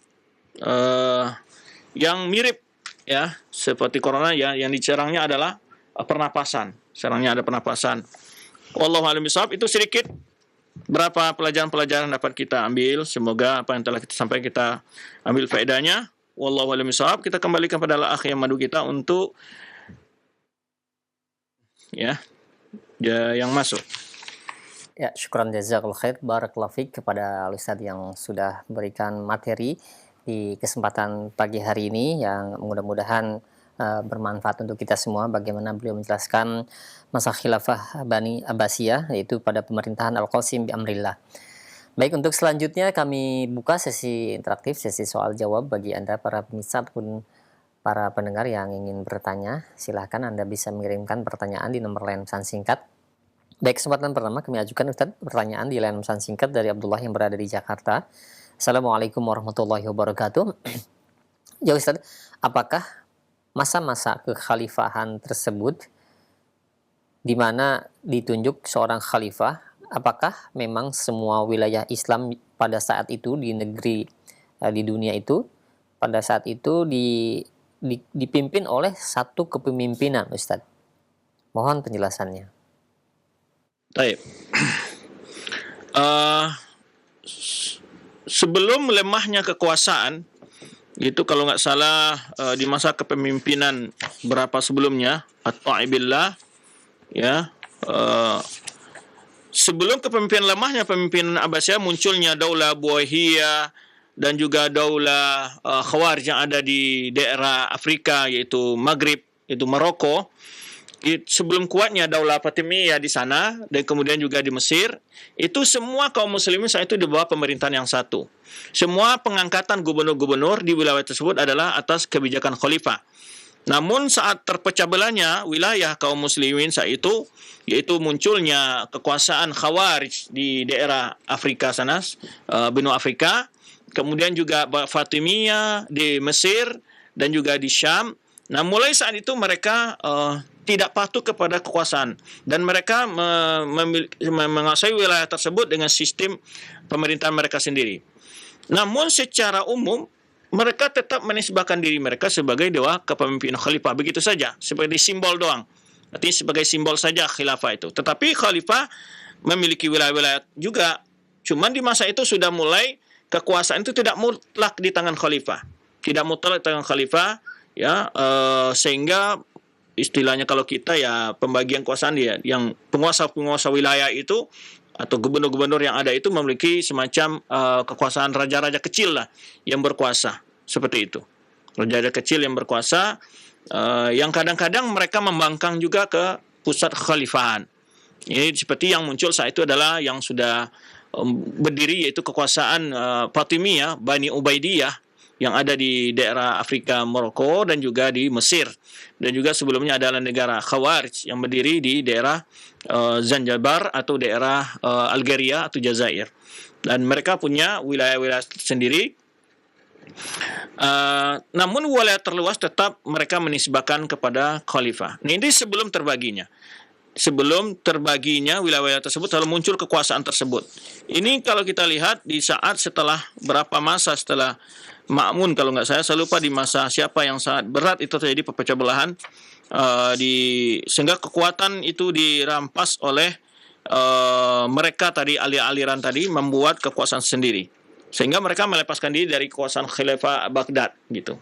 yang mirip ya seperti corona ya, yang diserangnya adalah pernapasan, serangnya ada pernapasan. Wallahu a'lam bishawab. Itu sedikit berapa pelajaran-pelajaran dapat kita ambil. Semoga apa yang telah kita sampaikan kita ambil faedahnya. Wallahu a'lam bishawab. Kita kembalikan kepada akh yang madu kita untuk ya yang masuk. Ya, syukran jazakallahu khair, barakallahu fiik kepada Ustaz yang sudah memberikan materi di kesempatan pagi hari ini yang mudah-mudahan bermanfaat untuk kita semua. Bagaimana beliau menjelaskan masa khilafah Bani Abbasiyah, yaitu pada pemerintahan Al-Qasim bi amrillah. Baik, untuk selanjutnya kami buka sesi interaktif, sesi soal jawab bagi Anda para pemirsa ataupun para pendengar yang ingin bertanya. Silahkan Anda bisa mengirimkan pertanyaan di nomor line pesan singkat. Baik, kesempatan pertama kami ajukan Ustaz pertanyaan di line pesan singkat dari Abdullah yang berada di Jakarta. Assalamualaikum warahmatullahi wabarakatuh. Ya Ustaz, apakah masa-masa kekhalifahan tersebut di mana ditunjuk seorang khalifah, apakah memang semua wilayah Islam pada saat itu di negeri di dunia itu pada saat itu dipimpin oleh satu kepemimpinan, Ustaz? Mohon penjelasannya. Baik. Sebelum lemahnya kekuasaan, itu kalau nggak salah di masa kepemimpinan berapa sebelumnya, At-Ta'ibillah, ya, sebelum kepemimpinan lemahnya pemimpinan Abbasiyah, munculnya Daulah Buwayhiyah dan juga Daulah Khawarij yang ada di daerah Afrika, yaitu Maghrib, itu Maroko. Sebelum kuatnya Daulah Fatimiyah di sana dan kemudian juga di Mesir, itu semua kaum muslimin saat itu di bawah pemerintahan yang satu. Semua pengangkatan gubernur-gubernur di wilayah tersebut adalah atas kebijakan khalifah. Namun saat terpecah belahnya wilayah kaum muslimin saat itu, yaitu munculnya kekuasaan Khawarij di daerah Afrika sana, benua Afrika, kemudian juga Fatimiyah di Mesir dan juga di Syam. Nah, mulai saat itu mereka tidak patuh kepada kekuasaan dan mereka menguasai wilayah tersebut dengan sistem pemerintahan mereka sendiri. Namun secara umum mereka tetap menisbahkan diri mereka sebagai dewa kepemimpinan khalifah, begitu saja, sebagai simbol doang. Artinya sebagai simbol saja khilafah itu. Tetapi khalifah memiliki wilayah-wilayah juga. Cuman di masa itu sudah mulai kekuasaan itu tidak mutlak di tangan khalifah. Tidak mutlak di tangan khalifah, ya, sehingga istilahnya kalau kita ya pembagian kekuasaan dia, yang penguasa-penguasa wilayah itu atau gubernur-gubernur yang ada itu memiliki semacam kekuasaan raja-raja kecil lah yang berkuasa, seperti itu. Raja-raja kecil yang berkuasa, yang kadang-kadang mereka membangkang juga ke pusat kekhalifahan. Ini seperti yang muncul saat itu adalah yang sudah berdiri, yaitu kekuasaan Fatimiyah, Bani Ubaidiyah, yang ada di daerah Afrika Maroko dan juga di Mesir. Dan juga sebelumnya adalah negara Khawarij yang berdiri di daerah Zanzibar atau daerah Algeria atau Jazair. Dan mereka punya wilayah-wilayah sendiri. Namun wilayah terluas tetap mereka menisbahkan kepada khalifah. Nah, ini sebelum terbaginya. Sebelum terbaginya wilayah-wilayah tersebut lalu muncul kekuasaan tersebut. Ini kalau kita lihat di saat setelah berapa masa setelah Ma'mun, kalau nggak saya lupa di masa siapa yang sangat berat itu terjadi pecah belahan, sehingga kekuatan itu dirampas oleh mereka tadi, aliran tadi membuat kekuasaan sendiri, sehingga mereka melepaskan diri dari kekuasaan Khalifah Baghdad gitu.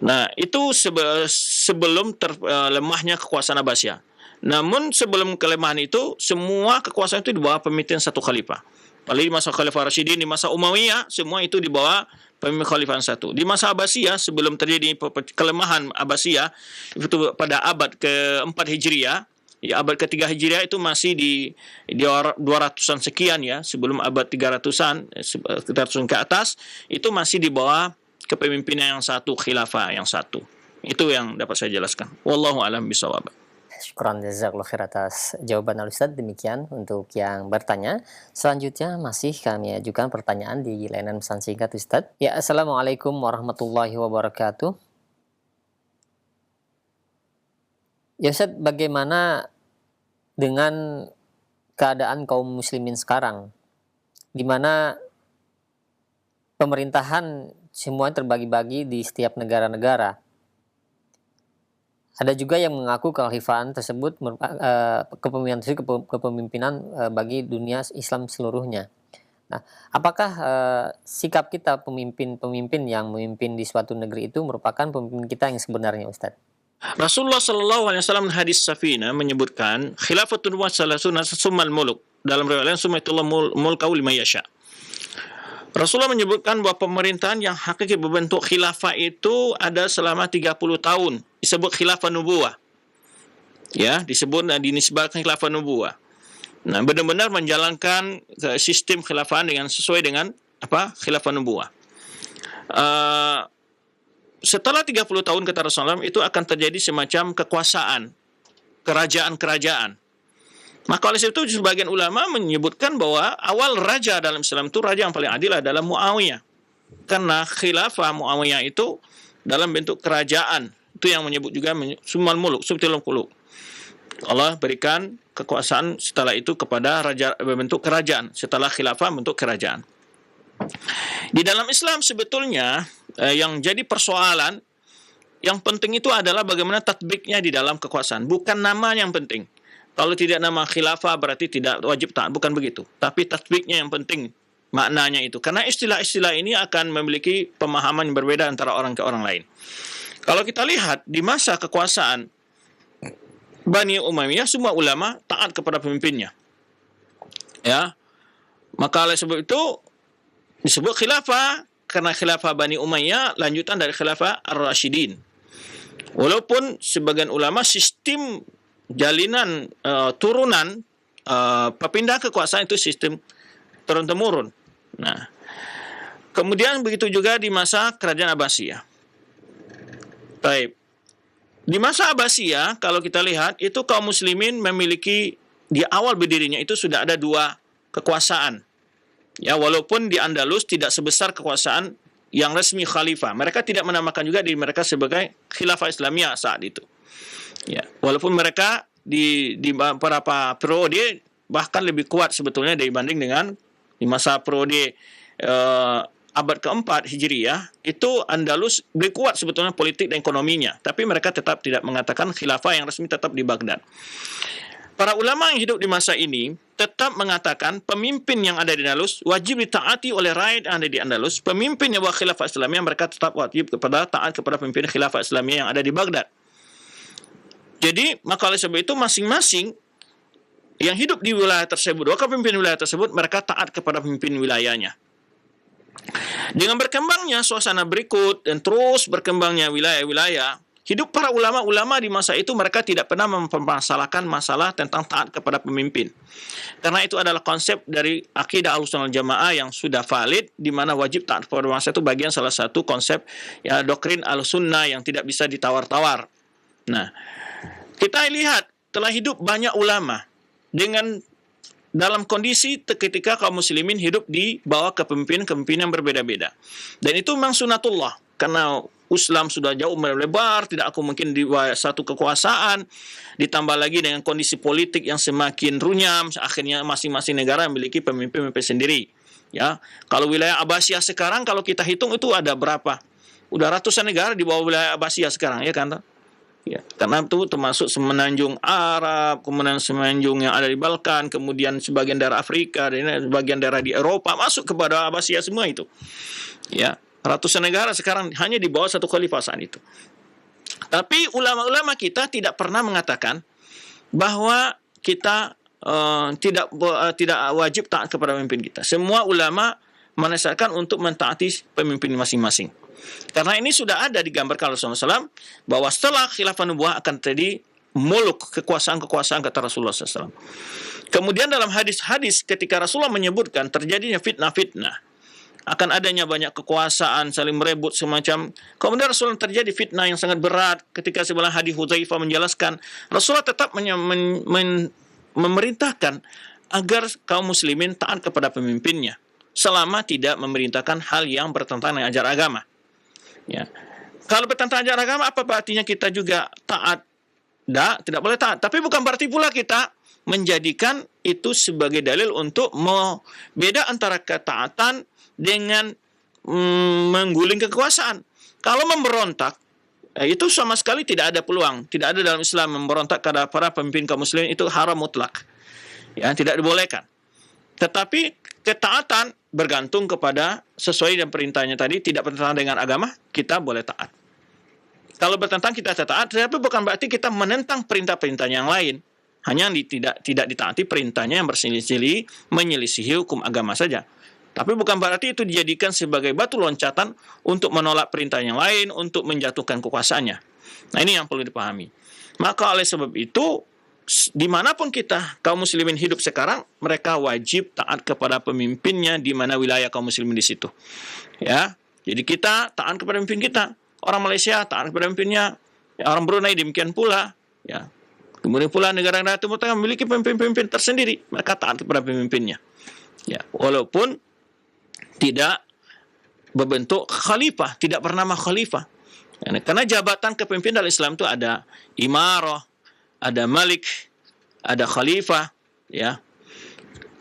Nah, itu sebelum lemahnya kekuasaan Abbasiyah. Namun sebelum kelemahan itu, semua kekuasaan itu di bawah pemimpinan satu khalifah. Apalagi di masa Khalifah Rasyidin, di masa Umayyah, semua itu di bawah pemimpin khalifah satu. Di masa Abbasiyah, sebelum terjadi kelemahan Abbasiyah, itu pada abad ke-4 Hijriah, ya, abad ke-3 Hijriah itu masih di 200-an sekian ya, sebelum abad 300-an, 300-an ke atas, itu masih di bawah kepemimpinan yang satu, khilafah yang satu. Itu yang dapat saya jelaskan. Wallahu a'lam bishawab. Syukran jazakallahu khair atas jawaban Al-Ustadz. Demikian untuk yang bertanya. Selanjutnya masih kami ajukan pertanyaan di layanan pesan singkat Ustadz. Ya, Assalamualaikum warahmatullahi wabarakatuh. Ya Ustadz, bagaimana dengan keadaan kaum muslimin sekarang, di mana pemerintahan semua terbagi-bagi di setiap negara-negara? Ada juga yang mengaku kekhalifahan tersebut kepemimpinan bagi dunia Islam seluruhnya. Nah, apakah sikap kita pemimpin-pemimpin yang memimpin di suatu negeri itu merupakan pemimpin kita yang sebenarnya, Ustadz? Rasulullah Shallallahu Alaihi Wasallam hadis Safina menyebutkan khilafatun wa salasuna summal muluk, dalam riwayat lain sumaitullah mulkau lima yasha. Rasulullah menyebutkan bahwa pemerintahan yang hakiki berbentuk khilafah itu ada selama 30 tahun. Disebut khilafah nubuwah. Ya, disebut dan dinisbahkan khilafah nubuwah. Nah, benar-benar menjalankan sistem khilafahan dengan sesuai dengan khilafah nubuwah. Setelah 30 tahun kata Rasulullah itu akan terjadi semacam kekuasaan, kerajaan-kerajaan. Maka oleh itu sebagian ulama menyebutkan bahwa awal raja dalam Islam itu raja yang paling adil adalah Muawiyah. Karena khilafah Muawiyah itu dalam bentuk kerajaan. Itu yang menyebut juga summal muluk, subtilul muluk. Allah berikan kekuasaan setelah itu kepada raja berbentuk kerajaan. Setelah khilafah bentuk kerajaan. Di dalam Islam sebetulnya yang jadi persoalan yang penting itu adalah bagaimana tatbiknya di dalam kekuasaan. Bukan nama yang penting. Kalau tidak nama khilafah berarti tidak wajib taat, bukan begitu. Tapi tatbiknya yang penting, maknanya itu. Karena istilah-istilah ini akan memiliki pemahaman yang berbeda antara orang ke orang lain. Kalau kita lihat di masa kekuasaan Bani Umayyah, semua ulama taat kepada pemimpinnya. Ya. Maka oleh sebab itu disebut khilafah karena khilafah Bani Umayyah lanjutan dari khilafah Ar-Rasyidin. Walaupun sebagian ulama sistem jalinan turunan perpindahan kekuasaan itu sistem turun-temurun. Nah, kemudian begitu juga di masa kerajaan Abbasiyah. Baik. Di masa Abbasiyah kalau kita lihat itu kaum muslimin memiliki di awal berdirinya itu sudah ada dua kekuasaan. Ya, walaupun di Andalus tidak sebesar kekuasaan yang resmi khalifah. Mereka tidak menamakan juga diri mereka sebagai khilafah Islamiyah saat itu. Ya, walaupun mereka di beberapa periode bahkan lebih kuat sebetulnya dibanding dengan di masa periode abad keempat Hijriyah, itu Andalus lebih kuat sebetulnya politik dan ekonominya, tapi mereka tetap tidak mengatakan khilafah yang resmi tetap di Baghdad. Para ulama yang hidup di masa ini tetap mengatakan pemimpin yang ada di Andalus wajib ditaati oleh rakyat yang ada di Andalus. Pemimpin yang khilafah Islamiyah mereka tetap wajib taat kepada pemimpin khilafah Islamiyah yang ada di Baghdad. Jadi, maka oleh sebab itu masing-masing yang hidup di wilayah tersebut, wakil pemimpin wilayah tersebut, mereka taat kepada pemimpin wilayahnya. Dengan berkembangnya suasana berikut dan terus berkembangnya wilayah-wilayah, hidup para ulama-ulama di masa itu mereka tidak pernah mempermasalahkan masalah tentang taat kepada pemimpin. Karena itu adalah konsep dari akidah Ahlussunnah wal Jamaah yang sudah valid, di mana wajib taat kepada penguasa itu bagian salah satu konsep ya, doktrin Ahlussunnah yang tidak bisa ditawar-tawar. Nah, kita lihat telah hidup banyak ulama dengan dalam kondisi ketika kaum muslimin hidup di bawah kepemimpinan yang berbeda-beda. Dan itu memang sunatullah. Karena Islam sudah jauh melebar, tidak akan mungkin di satu kekuasaan, ditambah lagi dengan kondisi politik yang semakin runyam, akhirnya masing-masing negara memiliki pemimpin-pemimpin sendiri. Ya, kalau wilayah Abbasiyah sekarang, kalau kita hitung itu ada berapa? Udah ratusan negara di bawah wilayah Abbasiyah sekarang, ya kan? Ya, karena itu termasuk semenanjung Arab, kemudian semenanjung yang ada di Balkan, kemudian sebagian daerah Afrika, dan sebagian daerah di Eropa masuk kepada Abbasiyah semua itu. Ya, ratusan negara sekarang hanya di bawah satu khalifah saat itu. Tapi ulama-ulama kita tidak pernah mengatakan bahwa kita tidak wajib taat kepada pemimpin kita. Semua ulama menasihatkan untuk mentaati pemimpin masing-masing. Karena ini sudah ada digambarkan Rasulullah SAW bahwa setelah khilafah nubuwah akan terjadi muluk, kekuasaan-kekuasaan kata Rasulullah SAW. Kemudian dalam hadis-hadis ketika Rasulullah menyebutkan terjadinya fitnah-fitnah, akan adanya banyak kekuasaan, saling merebut semacam. Kemudian Rasulullah terjadi fitnah yang sangat berat ketika sebelah hadis Hudzaifah menjelaskan, Rasulullah tetap memerintahkan agar kaum muslimin taat kepada pemimpinnya selama tidak memerintahkan hal yang bertentangan dengan ajaran agama. Ya. Kalau bertentangan ajaran agama, apa artinya kita juga taat? Tidak boleh taat. Tapi bukan berarti pula kita menjadikan itu sebagai dalil untuk beda antara ketaatan dengan mengguling kekuasaan. Kalau memberontak, itu sama sekali tidak ada peluang. Tidak ada dalam Islam memberontak kepada para pemimpin kaum muslimin, itu haram mutlak. Ya, tidak dibolehkan. Tetapi ketaatan bergantung kepada sesuai dengan perintahnya tadi, tidak bertentangan dengan agama, kita boleh taat. Kalau bertentangan kita taat, tetapi bukan berarti kita menentang perintah-perintah yang lain. Hanya tidak ditaati perintahnya yang menyelisihi hukum agama saja. Tapi bukan berarti itu dijadikan sebagai batu loncatan untuk menolak perintah yang lain, untuk menjatuhkan kekuasaannya. Nah, ini yang perlu dipahami. Maka oleh sebab itu, dimanapun kita kaum muslimin hidup sekarang, mereka wajib taat kepada pemimpinnya di mana wilayah kaum muslimin di situ. Ya, jadi kita taat kepada pemimpin kita. Orang Malaysia taat kepada pemimpinnya. Ya, orang Brunei demikian pula. Ya. Kemudian pula negara-negara Timur Tengah memiliki pemimpin-pemimpin tersendiri. Mereka taat kepada pemimpinnya. Ya, walaupun tidak berbentuk khalifah, tidak bernama khalifah. Karena jabatan kepemimpinan dalam Islam itu ada imarah, ada malik, ada khalifah, ya.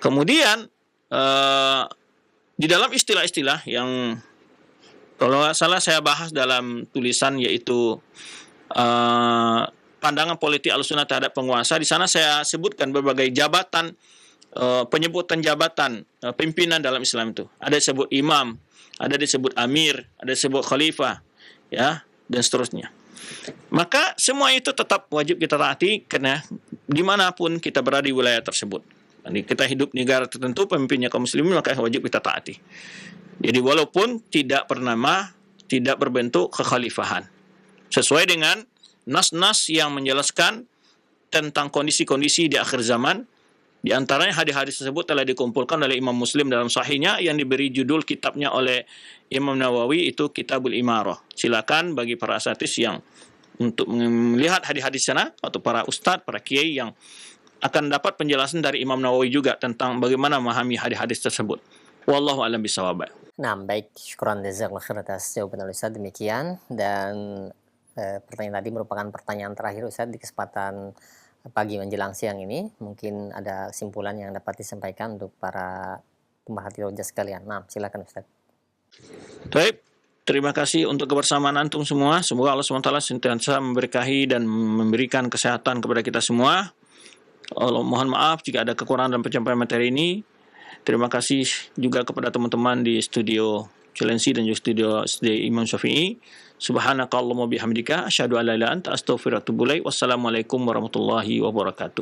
Kemudian di dalam istilah-istilah yang kalau nggak salah saya bahas dalam tulisan, yaitu pandangan politik Ahlussunnah terhadap penguasa, di sana saya sebutkan berbagai jabatan, penyebutan jabatan pimpinan dalam Islam itu. Ada disebut imam, ada disebut amir, ada disebut khalifah, ya, dan seterusnya. Maka semua itu tetap wajib kita taati karena dimanapun kita berada di wilayah tersebut. Jadi kita hidup di negara tertentu, pemimpinnya kaum muslimin, maka wajib kita taati. Jadi walaupun tidak bernama, tidak berbentuk kekhalifahan. Sesuai dengan nas-nas yang menjelaskan tentang kondisi-kondisi di akhir zaman. Di antaranya hadis-hadis tersebut telah dikumpulkan oleh Imam Muslim dalam sahihnya yang diberi judul kitabnya oleh Imam Nawawi, itu Kitabul Imarah. Silakan bagi para asatis yang untuk melihat hadis-hadis sana, atau para ustadz, para kiai yang akan dapat penjelasan dari Imam Nawawi juga tentang bagaimana memahami hadis-hadis tersebut. Wallahu a'lam bishawab. Nah, baik, syukran jazakallahu khair atas jawaban Ustaz, demikian. Dan pertanyaan tadi merupakan pertanyaan terakhir Ustaz di kesempatan pagi menjelang siang ini. Mungkin ada kesimpulan yang dapat disampaikan untuk para pemerhati roja sekalian. Nah, silakan Ustaz. Baik, terima kasih untuk kebersamaan antum semua. Semoga Allah SWT senantiasa memberkahi dan memberikan kesehatan kepada kita semua. Allah mohon maaf jika ada kekurangan dalam penyampaian materi ini. Terima kasih juga kepada teman-teman di studio Cilensi dan juga studio Imam Syafi'i. Subhanakallahumma bihamdika asyhadu an la ilaha illa anta astaghfiruka wa atubu ilaik. Wassalamualaikum warahmatullahi wabarakatuh.